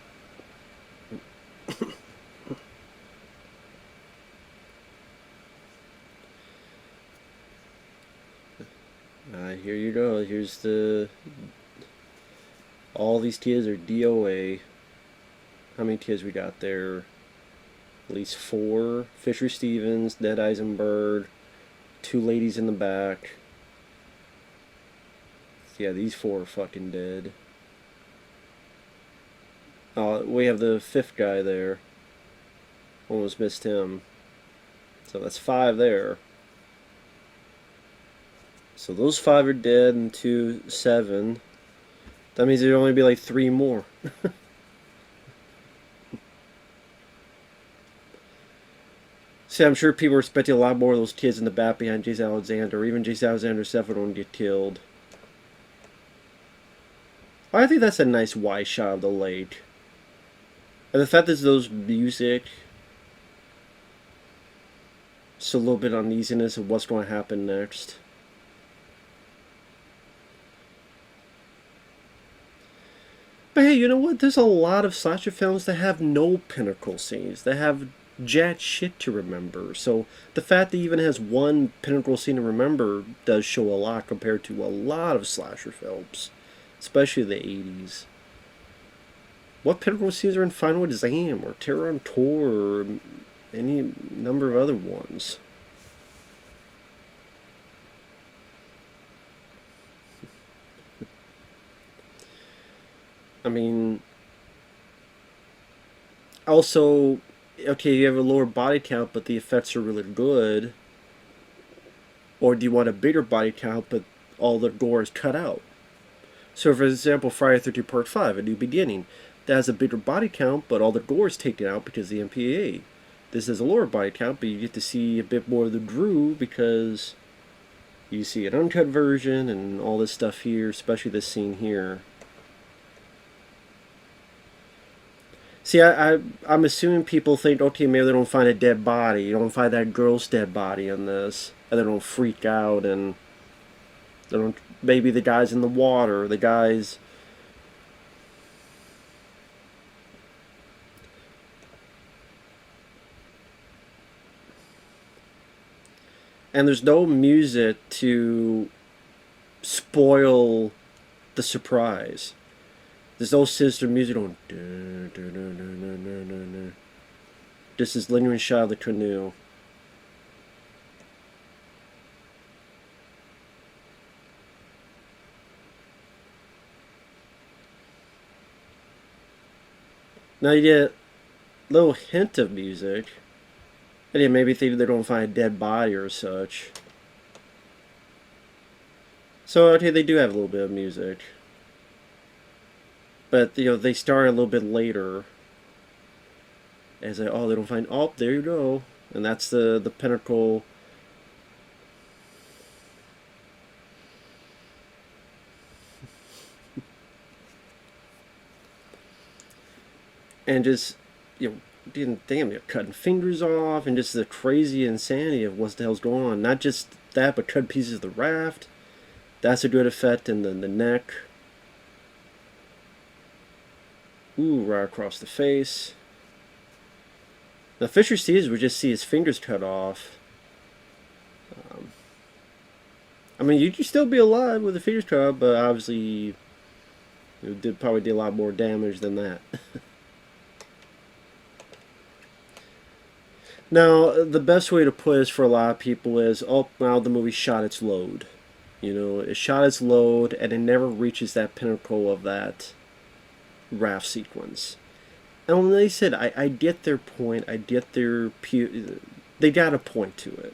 Here you go. Here's the. All these kids are DOA. How many kids we got there? At least 4. Fisher Stevens, Ned Eisenberg, 2 ladies in the back. Yeah, these 4 are fucking dead. We have the 5th guy there. Almost missed him. So that's 5 there. So those 5 are dead, and 2, 7. That means there'd only be like 3 more. See, I'm sure people are expecting a lot more of those kids in the back behind Jace Alexander. Even Jace Alexander himself would only get killed. I think that's a nice wide shot of the lake. And the fact that those music, just a little bit of uneasiness of what's going to happen next. But hey, you know what? There's a lot of slasher films that have no pinnacle scenes. That have jack shit to remember. So the fact that it even has one pinnacle scene to remember does show a lot compared to a lot of slasher films, especially the 80s. What pinnacle scenes are in Final Exam or Terror on Tour or any number of other ones? I mean, also, okay, you have a lower body count, but the effects are really good. Or do you want a bigger body count, but all the gore is cut out? So, for example, Friday the 13th Part 5, A New Beginning, that has a bigger body count, but all the gore is taken out because of the MPAA. This is a lower body count, but you get to see a bit more of the Drew because you see an uncut version and all this stuff here, especially this scene here. See, I'm assuming people think, okay, maybe they don't find a dead body. You don't find that girl's dead body in this. And they don't freak out, and they don't, maybe the guy's in the water, the guy's... And there's no music to spoil the surprise. There's no sinister music on. This is lingering shot of the canoe. Now you get a little hint of music. And you maybe think they don't find a dead body or such. So, okay, they do have a little bit of music. But, you know, they start a little bit later. As they, oh, they don't find, oh, there you go. And that's the pinnacle. And just, you know, damn, you're cutting fingers off, and just the crazy insanity of what the hell's going on. Not just that, but cut pieces of the raft. That's a good effect in the neck. Ooh, right across the face. Now, Fisher Stevens would just see his fingers cut off. I mean, you could still be alive with the fingers cut off, but obviously It probably did a lot more damage than that. Now, the best way to put this for a lot of people is, oh, now the movie shot its load. You know, it shot its load, and it never reaches that pinnacle of that raft sequence. And when they said, I get their point, I get their... They got a point to it.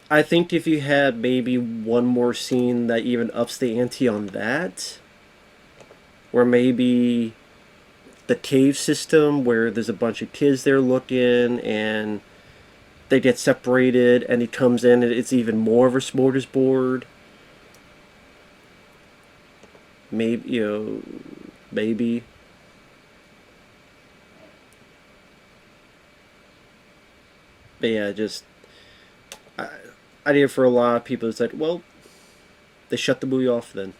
I think if you had maybe one more scene that even ups the ante on that, or maybe the cave system where there's a bunch of kids there looking and they get separated and he comes in and it's even more of a smorgasbord. Maybe, you know, maybe. But yeah, just... I did it for a lot of people. It's like, well, they shut the movie off then.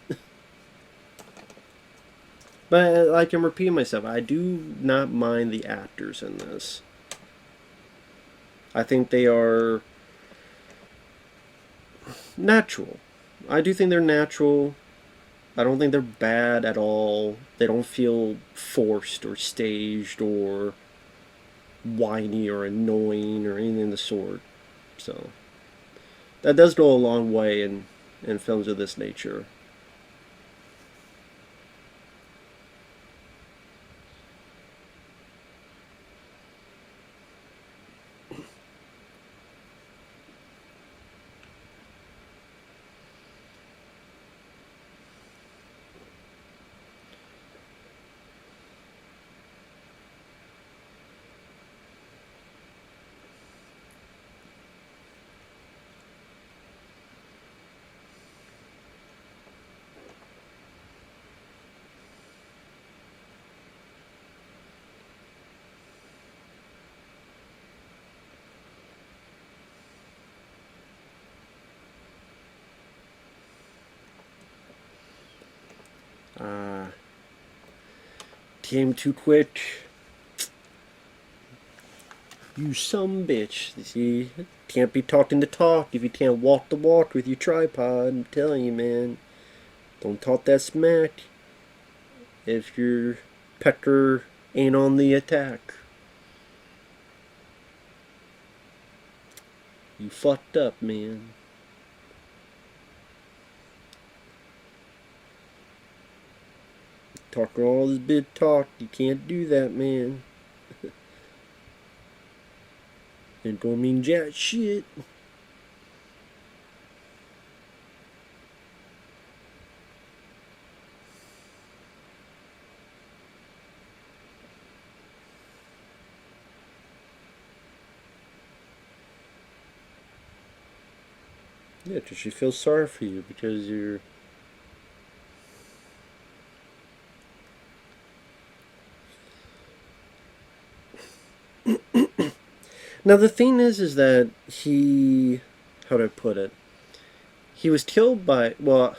But I can repeat myself. I do not mind the actors in this. I think they are natural. I do think they're natural. I don't think they're bad at all. They don't feel forced or staged or whiny or annoying or anything of the sort. So that does go a long way in films of this nature. Came too quick. You some bitch. You see, can't be talking the talk if you can't walk the walk with your tripod. I'm telling you, man. Don't talk that smack if your pecker ain't on the attack. You fucked up, man. Talking all this big talk, you can't do that, man. It don't mean jack shit. Yeah, because she feels sorry for you because you're... Now the thing is that he... How do I put it? He was killed by... Well...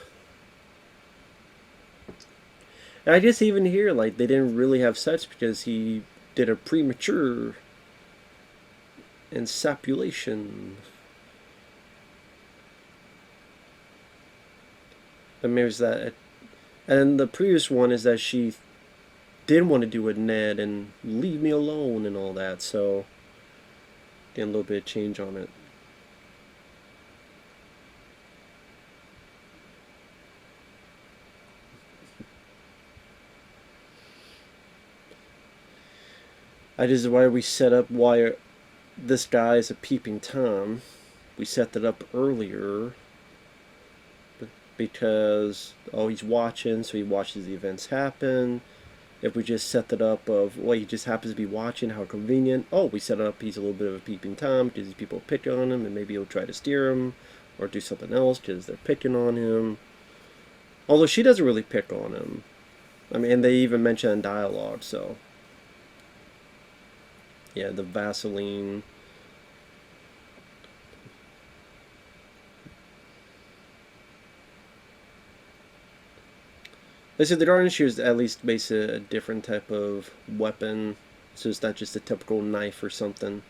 I guess even here, like, they didn't really have sex because he did a premature insapulation. But maybe it's that... And the previous one is that she didn't want to do with Ned and leave me alone and all that, so... Getting a little bit of change on it. This is why we set up why this guy is a peeping Tom. We set that up earlier because, oh, he's watching, so he watches the events happen. If we just set that up of, well, he just happens to be watching, how convenient. Oh, we set it up, he's a little bit of a peeping Tom because these people pick on him and maybe he'll try to steer him or do something else because they're picking on him. Although she doesn't really pick on him. I mean, and they even mention in dialogue, so... Yeah, the Vaseline. They said the garden shears at least makes it a different type of weapon, so it's not just a typical knife or something.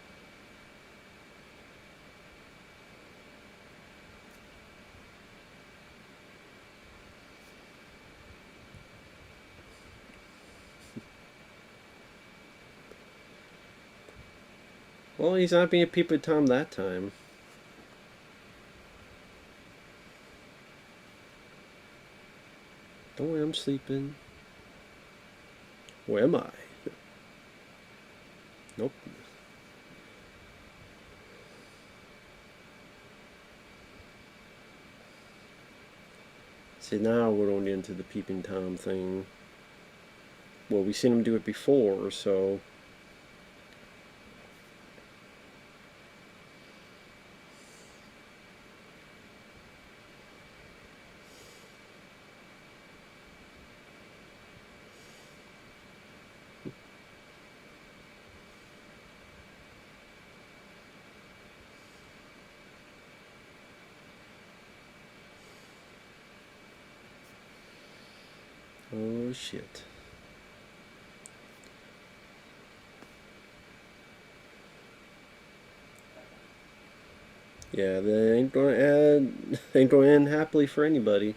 Well, he's not being a peeping Tom that time. Don't worry, I'm sleeping. Where am I? Nope. See, now we're only into the peeping Tom thing. Well, we've seen him do it before, so... Oh, shit. Yeah, they ain't gonna end happily for anybody.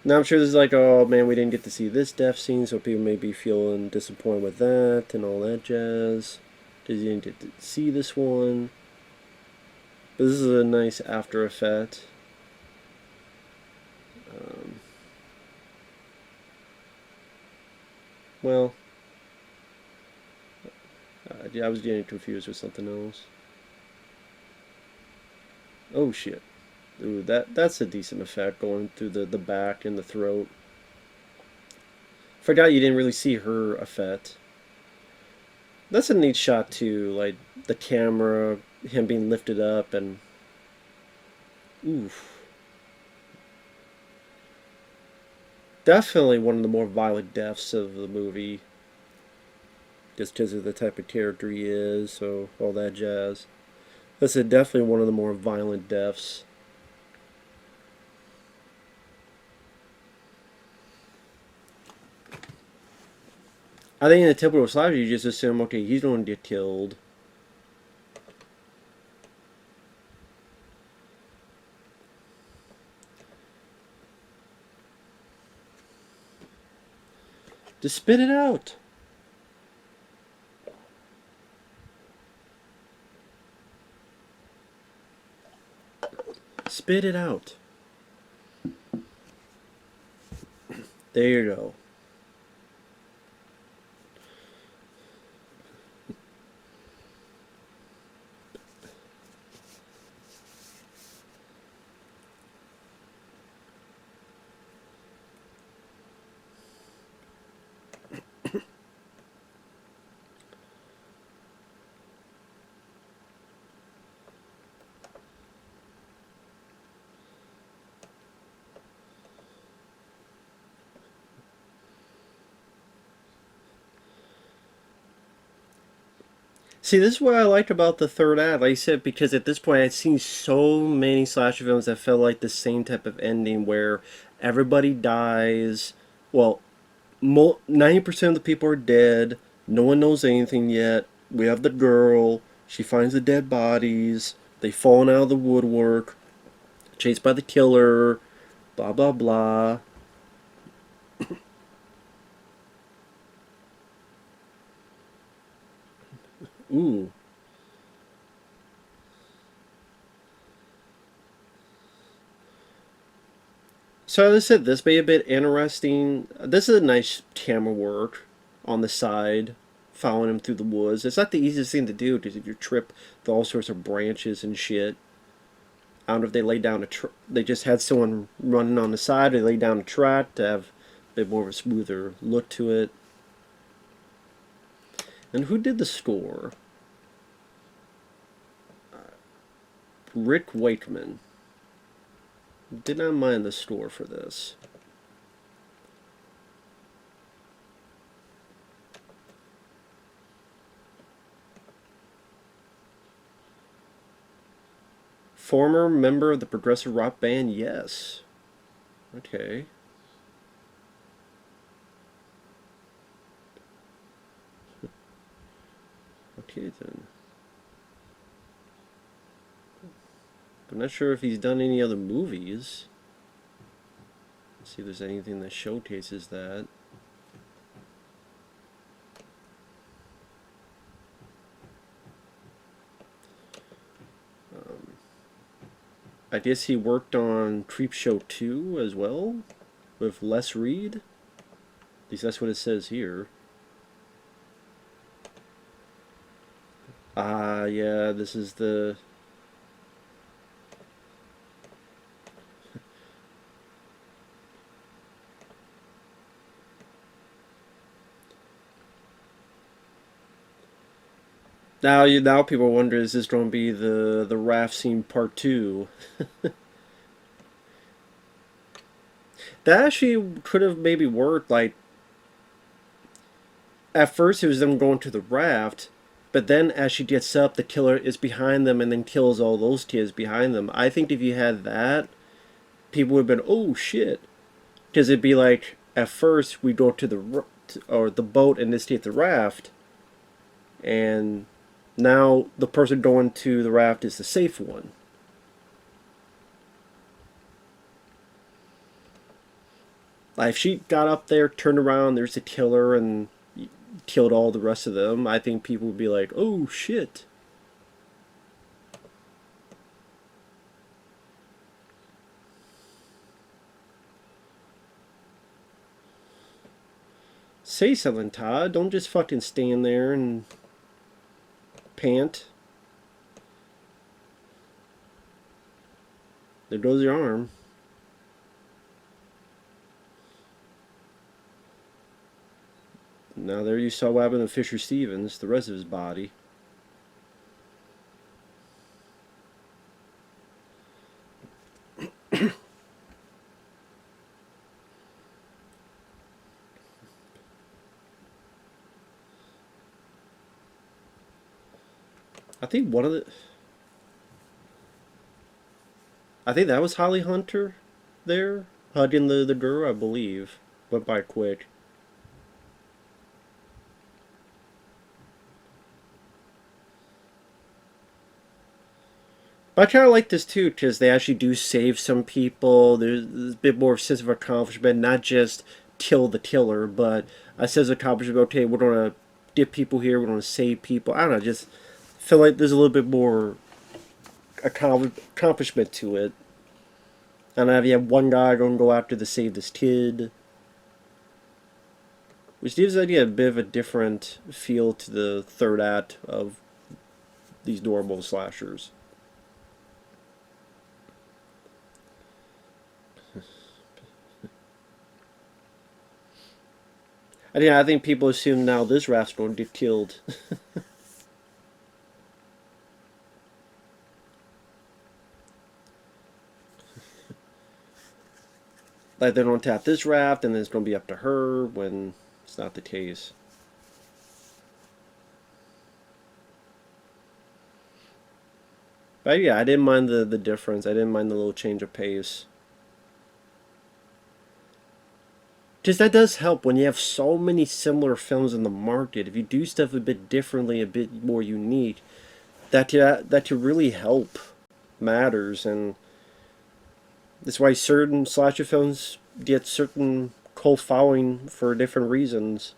Now I'm sure this is like, oh man, we didn't get to see this death scene, so people may be feeling disappointed with that and all that jazz. Because you didn't get to see this one. But this is a nice after effect. Well, I was getting confused with something else. Oh shit. Ooh, that's a decent effect going through the back and the throat. Forgot you didn't really see her effect. That's a neat shot too, like the camera, him being lifted up and oof. Definitely one of the more violent deaths of the movie. Just because of the type of character he is, so all that jazz. That's definitely one of the more violent deaths. I think in the typical slasher, you just assume, okay, he's going to get killed. Just spit it out. Spit it out. There you go. See, this is what I liked about the third act. Like I said, because at this point I'd seen so many slasher films that felt like the same type of ending where everybody dies. Well, 90% of the people are dead. No one knows anything yet. We have the girl. She finds the dead bodies. They fallen out of the woodwork. Chased by the killer. Blah, blah, blah. Ooh. So as I said, this may be a bit interesting. This is a nice camera work on the side, following him through the woods. It's not the easiest thing to do because if you trip with all sorts of branches and shit. I don't know if they laid down they just had someone running on the side, or they laid down a track to have a bit more of a smoother look to it. And who did the score? Rick Wakeman. Did not mind the score for this. Former member of the progressive rock band, yes. Okay. Okay then. I'm not sure if he's done any other movies. Let's see if there's anything that showcases that. I guess he worked on Creepshow 2 as well with Les Reed. At least that's what it says here. Ah, yeah, this is the... Now people wonder, is this going to be the raft scene part 2? That actually could have maybe worked. Like, at first it was them going to the raft, but then as she gets up, the killer is behind them and then kills all those kids behind them. I think if you had that, people would have been, oh shit. Because it'd be like, at first we go to the boat, and this case the raft, and now the person going to the raft is the safe one. Like, if she got up there, turned around, there's the killer, and killed all the rest of them, I think people would be like, oh shit. Say something, Todd. Don't just fucking stand there and pant. There goes your arm. Now there you saw what happened to Fisher Stevens, the rest of his body. I think one of the... I think that was Holly Hunter there, hugging the girl, I believe. Went by quick. But I kind of like this too, because they actually do save some people. There's a bit more sense of accomplishment, not just kill the killer, but a sense of accomplishment. Okay, we're going to get people here, we're going to save people. I don't know, just feel like there's a little bit more accomplishment to it. And if you have one guy going to go after to save this kid, which gives the idea a bit of a different feel to the third act of these normal slashers. I think people assume now this raft's going to get killed. Like, they're going to tap this raft, and then it's going to be up to her, when it's not the case. But yeah, I didn't mind the difference. I didn't mind the little change of pace. Because that does help when you have so many similar films in the market. If you do stuff a bit differently, a bit more unique, that to really help matters. And that's why certain slasher films get certain cult following for different reasons.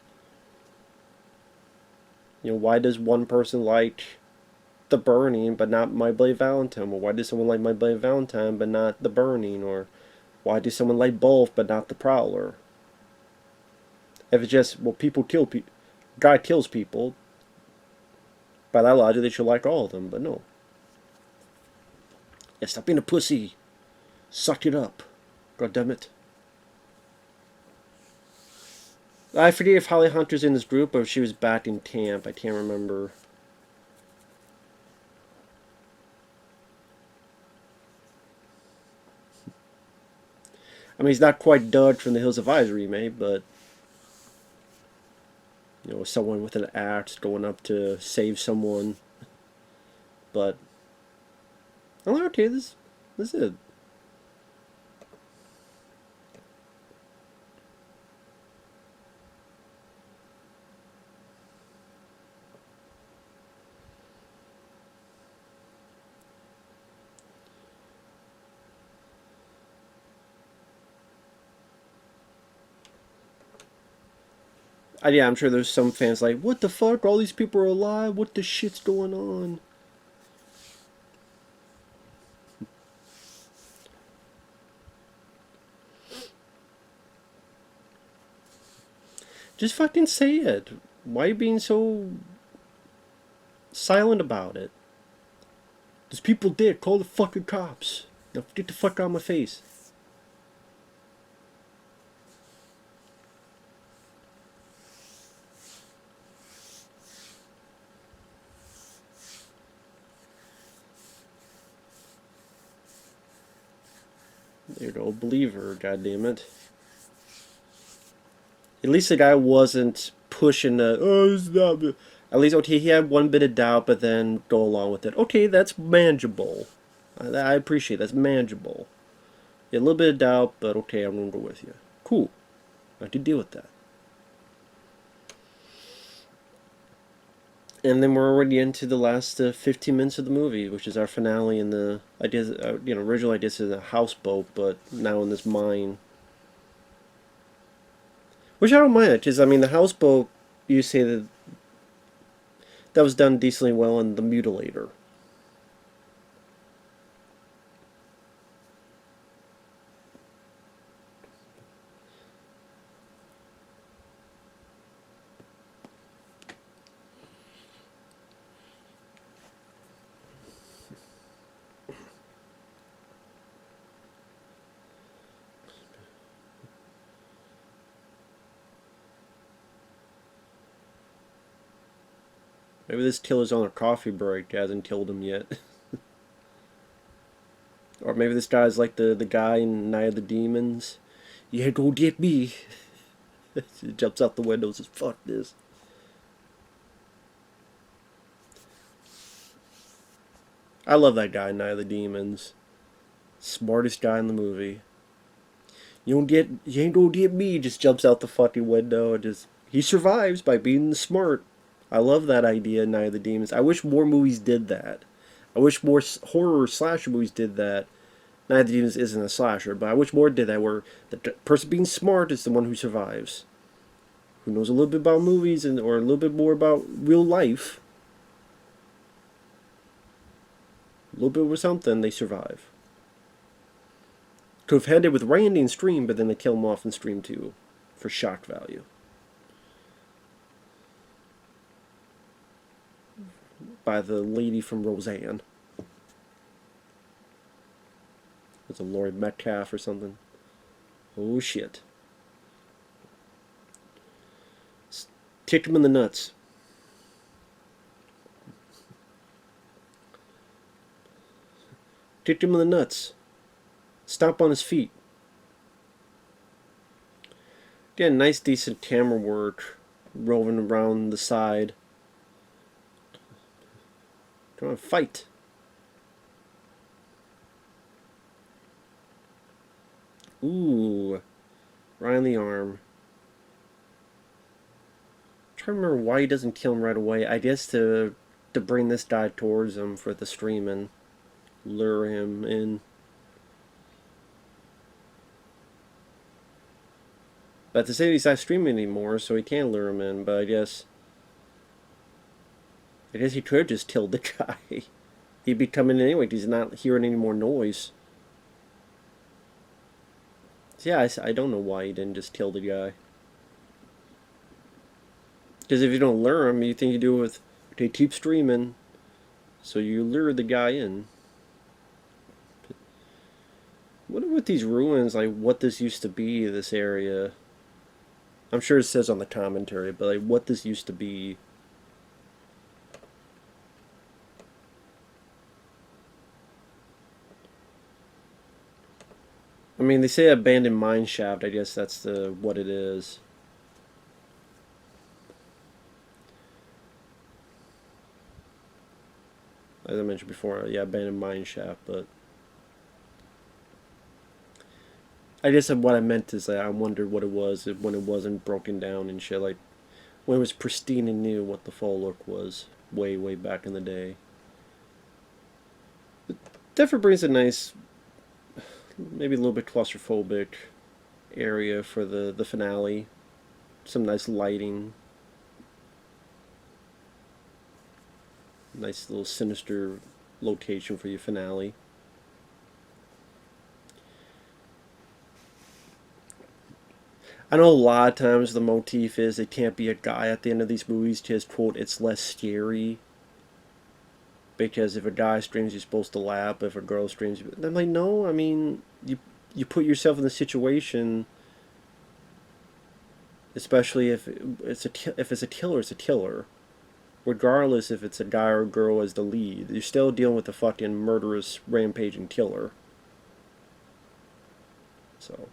You know, why does one person like The Burning but not My Bloody Valentine? Or why does someone like My Bloody Valentine but not The Burning? Or why does someone like both but not The Prowler? If it's just, well, people kill people, guy kills people, by that logic, they should like all of them, but no. Yeah, stop being a pussy. Suck it up. God damn it. I forget if Holly Hunter's in this group or if she was back in camp. I can't remember. I mean, he's not quite Doug from the Hills of Eyes remake, but... You know, someone with an axe going up to save someone. But... I'm like, okay, this is it. Yeah, I'm sure there's some fans like, what the fuck? All these people are alive? What the shit's going on? Just fucking say it. Why are you being so silent about it? There's people dead. Call the fucking cops. Now get the fuck out of my face. You know, believer, goddammit. At least the guy wasn't pushing the, oh, it's not. At least, okay, he had one bit of doubt, but then go along with it. Okay, that's manageable. I appreciate that's manageable. Yeah, a little bit of doubt, but okay, I'm gonna go with you. Cool. I can deal with that. And then we're already into the last 15 minutes of the movie, which is our finale in the idea. Original idea is a houseboat, but now in this mine. Which I don't mind, because I mean the houseboat. You say that was done decently well in the Mutilator. Maybe this killer's on a coffee break, hasn't killed him yet. Or maybe this guy's like the guy in Night of the Demons. Yeah, go get me. He jumps out the window and says, fuck this. I love that guy in Night of the Demons. Smartest guy in the movie. You ain't gonna get me. Just jumps out the fucking window and just, he survives by being smart. I love that idea in Night of the Demons. I wish more movies did that. I wish more horror slasher movies did that. Night of the Demons isn't a slasher, but I wish more did that, where the person being smart is the one who survives. Who knows a little bit about movies or a little bit more about real life. A little bit of something, they survive. Could have ended with Randy in Stream, but then they kill him off in Stream 2 for shock value. By the lady from Roseanne. It's a Laurie Metcalf or something. Oh shit. Kicked him in the nuts. Kicked him in the nuts. Stomp on his feet. Again, nice decent camera work. Rolling around the side. Come on, fight. Ooh. Right on the arm. I'm trying to remember why he doesn't kill him right away. I guess to bring this guy towards him for the streaming. Lure him in. But to say he's not streaming anymore, so he can't lure him in, but I guess he could have just killed the guy. He'd be coming in anyway because he's not hearing any more noise. So yeah, I don't know why he didn't just kill the guy. Because if you don't lure him, you think you do it with, okay, keep streaming, so you lure the guy in. What with these ruins, like what this used to be, this area? I'm sure it says on the commentary, but like what this used to be. I mean, they say abandoned mine shaft. I guess that's what it is. As I mentioned before, yeah, abandoned mine shaft, but I guess what I meant is that I wondered what it was when it wasn't broken down and shit. Like when it was pristine and new, what the full look was way, way back in the day. It definitely brings a nice, maybe a little bit claustrophobic area for the finale. Some nice lighting. Nice little sinister location for your finale. I know a lot of times the motif is it can't be a guy at the end of these movies because, quote, it's less scary. Because if a guy screams, you're supposed to laugh. If a girl screams, I'm like, no. I mean, you put yourself in the situation, especially if it's a killer, it's a killer. Regardless if it's a guy or a girl as the lead, you're still dealing with a fucking murderous, rampaging killer. So,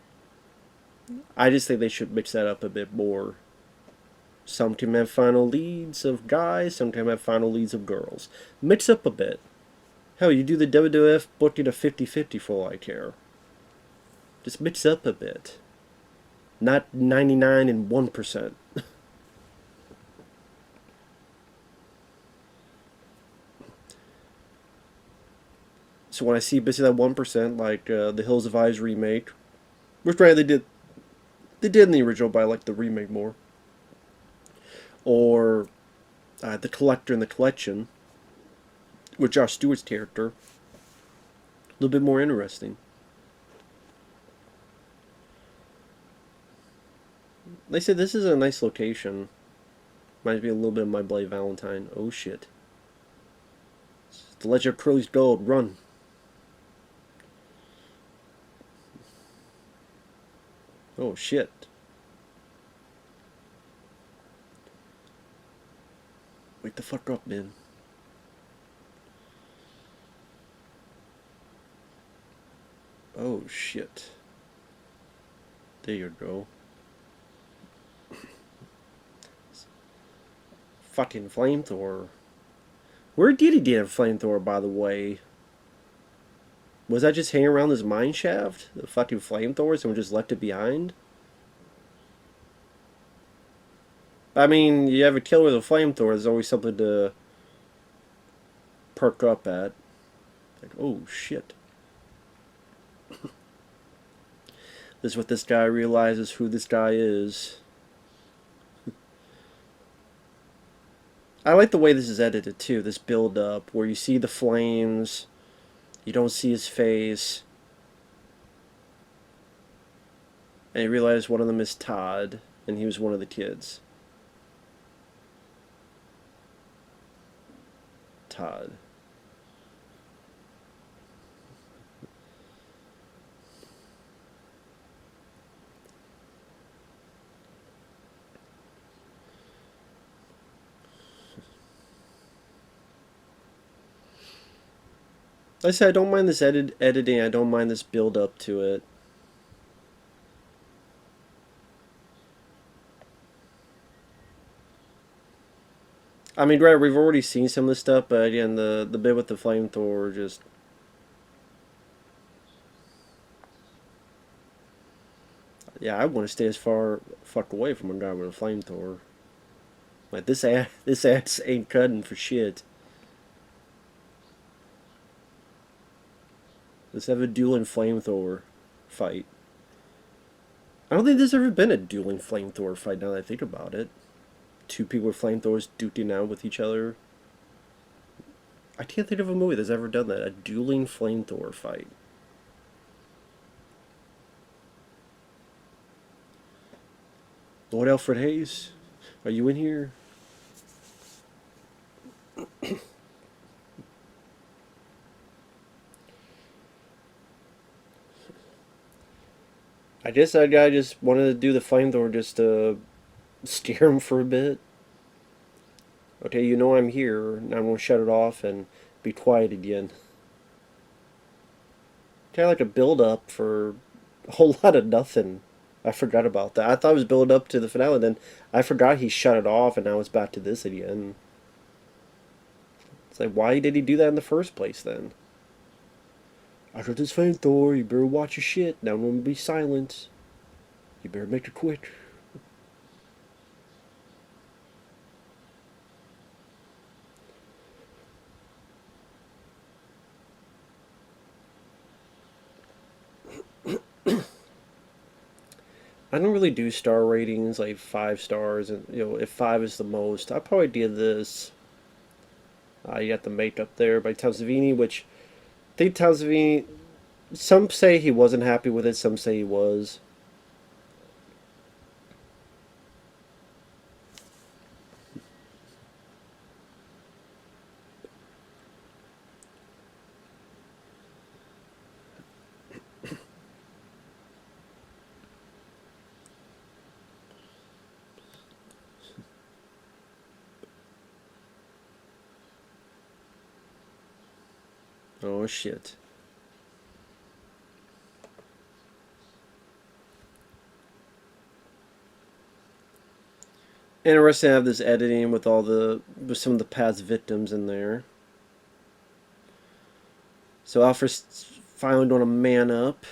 I just think they should mix that up a bit more. Sometimes have final leads of guys, sometimes have final leads of girls. Mix up a bit. Hell, you do the WWF booking a 50-50 for all I care. Just mix up a bit. Not 99 and 1%. So when I see basically that 1%, like the Hills of Eyes remake, which granted they did in the original, but I like the remake more. Or The Collector and the Collection, with Josh Stewart's character, a little bit more interesting. They said this is a nice location. Reminds me a little bit of My Bloody Valentine. Oh shit. The Legend of Curly's Gold. Run. Oh shit. Wake the fuck up, man. Oh shit. There you go. Fucking flamethrower. Where did he get a flamethrower, by the way? Was that just hanging around this mine shaft? The fucking flamethrower? Someone just left it behind? I mean, you have a killer with a flamethrower, there's always something to perk up at. Like, oh shit. This is what this guy realizes who this guy is. I like the way this is edited too, this build up, where you see the flames, you don't see his face, and you realize one of them is Todd, and he was one of the kids. Todd. Like I said, I don't mind this editing, I don't mind this build up to it. I mean, right, we've already seen some of this stuff, but again, the bit with the flamethrower just... Yeah, I want to stay as fuck away from a guy with a flamethrower. Like, this ass ain't cutting for shit. Let's have a dueling flamethrower fight. I don't think there's ever been a dueling flamethrower fight now that I think about it. Two people with flamethrowers duking out with each other. I can't think of a movie that's ever done that. A dueling flamethrower fight. Lord Alfred Hayes, are you in here? I guess that guy just wanted to do the flamethrower just to scare him for a bit. Okay, you know I'm here. Now I'm going to shut it off and be quiet again. Kind of like a build-up for a whole lot of nothing. I forgot about that. I thought it was build up to the finale, then I forgot he shut it off, and now it's back to this again. It's like, why did he do that in the first place, then? I got this flamethrower, you better watch your shit. Now I'm going to be silent. You better make it quick. I don't really do star ratings, like 5 stars, and if 5 is the most, I probably did this. You got the makeup there by Tom Savini, which I think Tom Savini, some say he wasn't happy with it, some say he was. Oh shit. Interesting to have this editing with with some of the past victims in there. So Alfred's finally doing a man up.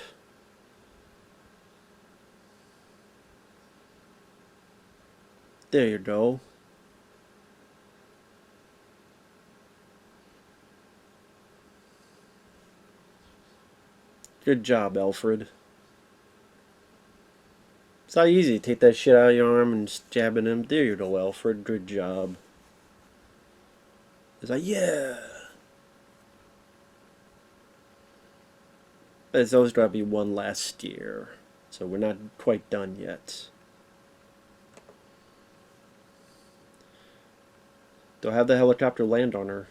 There you go. Good job, Alfred. It's not easy. Take that shit out of your arm and stab at him. There you go, Alfred. Good job. It's like, yeah. But there's always got to be one last steer. So we're not quite done yet. They'll have the helicopter land on her.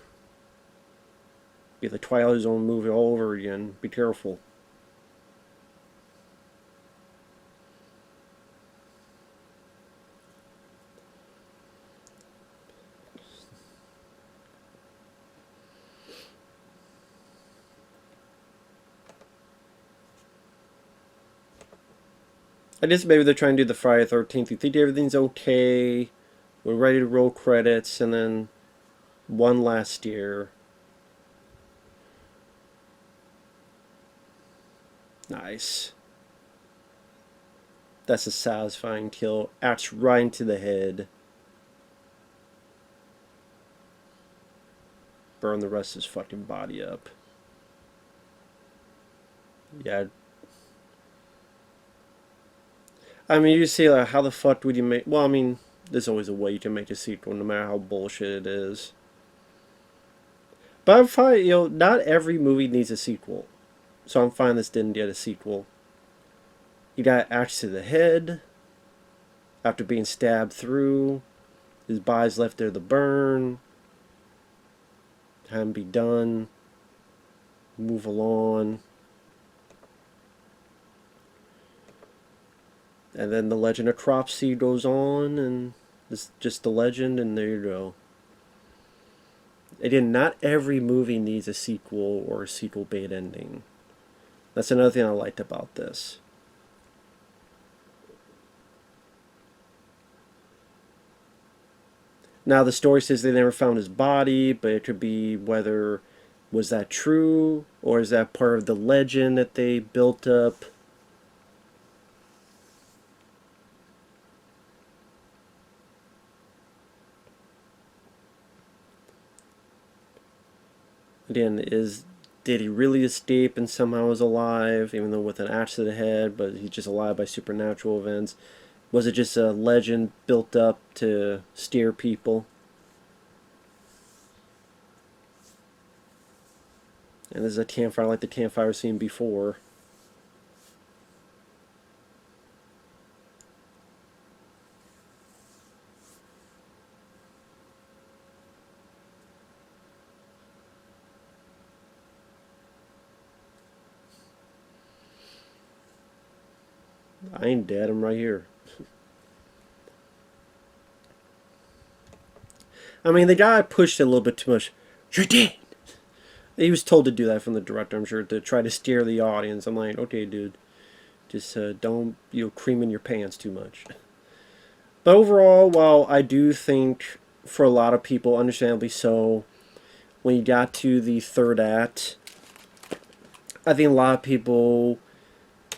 Be the Twilight Zone movie all over again. Be careful. I guess maybe they're trying to do the Friday the 13th. You think everything's okay. We're ready to roll credits, and then one last steer. Nice. That's a satisfying kill. Axe right into the head. Burn the rest of his fucking body up. Yeah. I mean, you see, like, how the fuck would you make... Well, I mean, there's always a way you can make a sequel, no matter how bullshit it is. But I'm fine, you know, not every movie needs a sequel. So I'm fine this didn't get a sequel. You got axe to the head. After being stabbed through. His body's left there to burn. Have him be done. Move along. And then the legend of Cropsey goes on, and it's just the legend, and there you go. Again, not every movie needs a sequel or a sequel bait ending. That's another thing I liked about this. Now the story says they never found his body, but it could be whether was that true or is that part of the legend that they built up. Again, did he really escape and somehow was alive, even though with an axe to the head, but he's just alive by supernatural events? Was it just a legend built up to steer people? And this is a campfire like the campfire seen before. I ain't dead, I'm right here. I mean, the guy pushed it a little bit too much. You're dead! He was told to do that from the director, I'm sure, to try to steer the audience. I'm like, okay, dude. Just don't, cream in your pants too much. But overall, while I do think, for a lot of people, understandably so, when you got to the third act, I think a lot of people,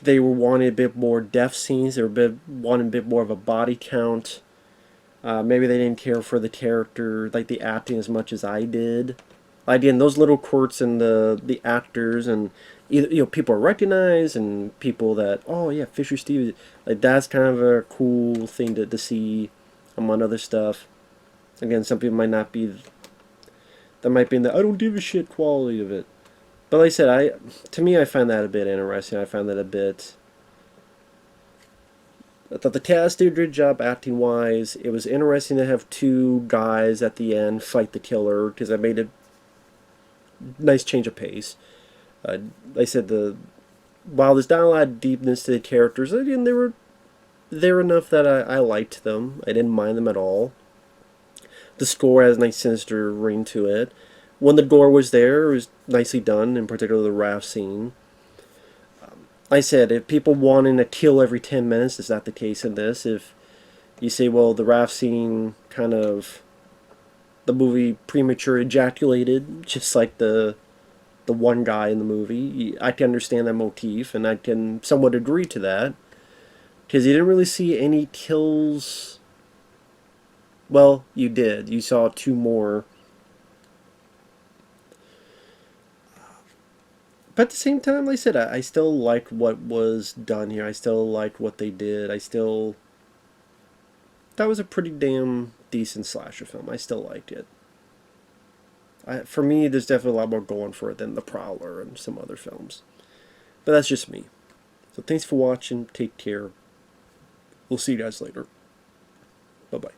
they were wanting a bit more death scenes. They were wanting a bit more of a body count. Maybe they didn't care for the character, like the acting, as much as I did. Again, those little quirks in the actors, and either people are recognized, and people that, oh yeah, Fisher Stevens, like that's kind of a cool thing to see among other stuff. Again, some people might not be, that might be in the I don't give a shit quality of it. But like I said, to me, I find that a bit interesting. I find that a bit. I thought the cast did a good job acting wise. It was interesting to have two guys at the end fight the killer, because I made a nice change of pace. Like I said, while there's not a lot of deepness to the characters, again, they were there enough that I liked them. I didn't mind them at all. The score has a nice sinister ring to it. when the door was there, it was nicely done, in particular the raft scene. I said, if people wanting to kill every 10 minutes, is not the case in this. If you say, well, the raft scene kind of, the movie premature ejaculated, just like the one guy in the movie, I can understand that motif, and I can somewhat agree to that. Because you didn't really see any kills. Well, you did. You saw two more. But at the same time, like I said, I still liked what was done here. I still liked what they did. That was a pretty damn decent slasher film. I still liked it. For me, there's definitely a lot more going for it than The Prowler and some other films. But that's just me. So thanks for watching. Take care. We'll see you guys later. Bye-bye.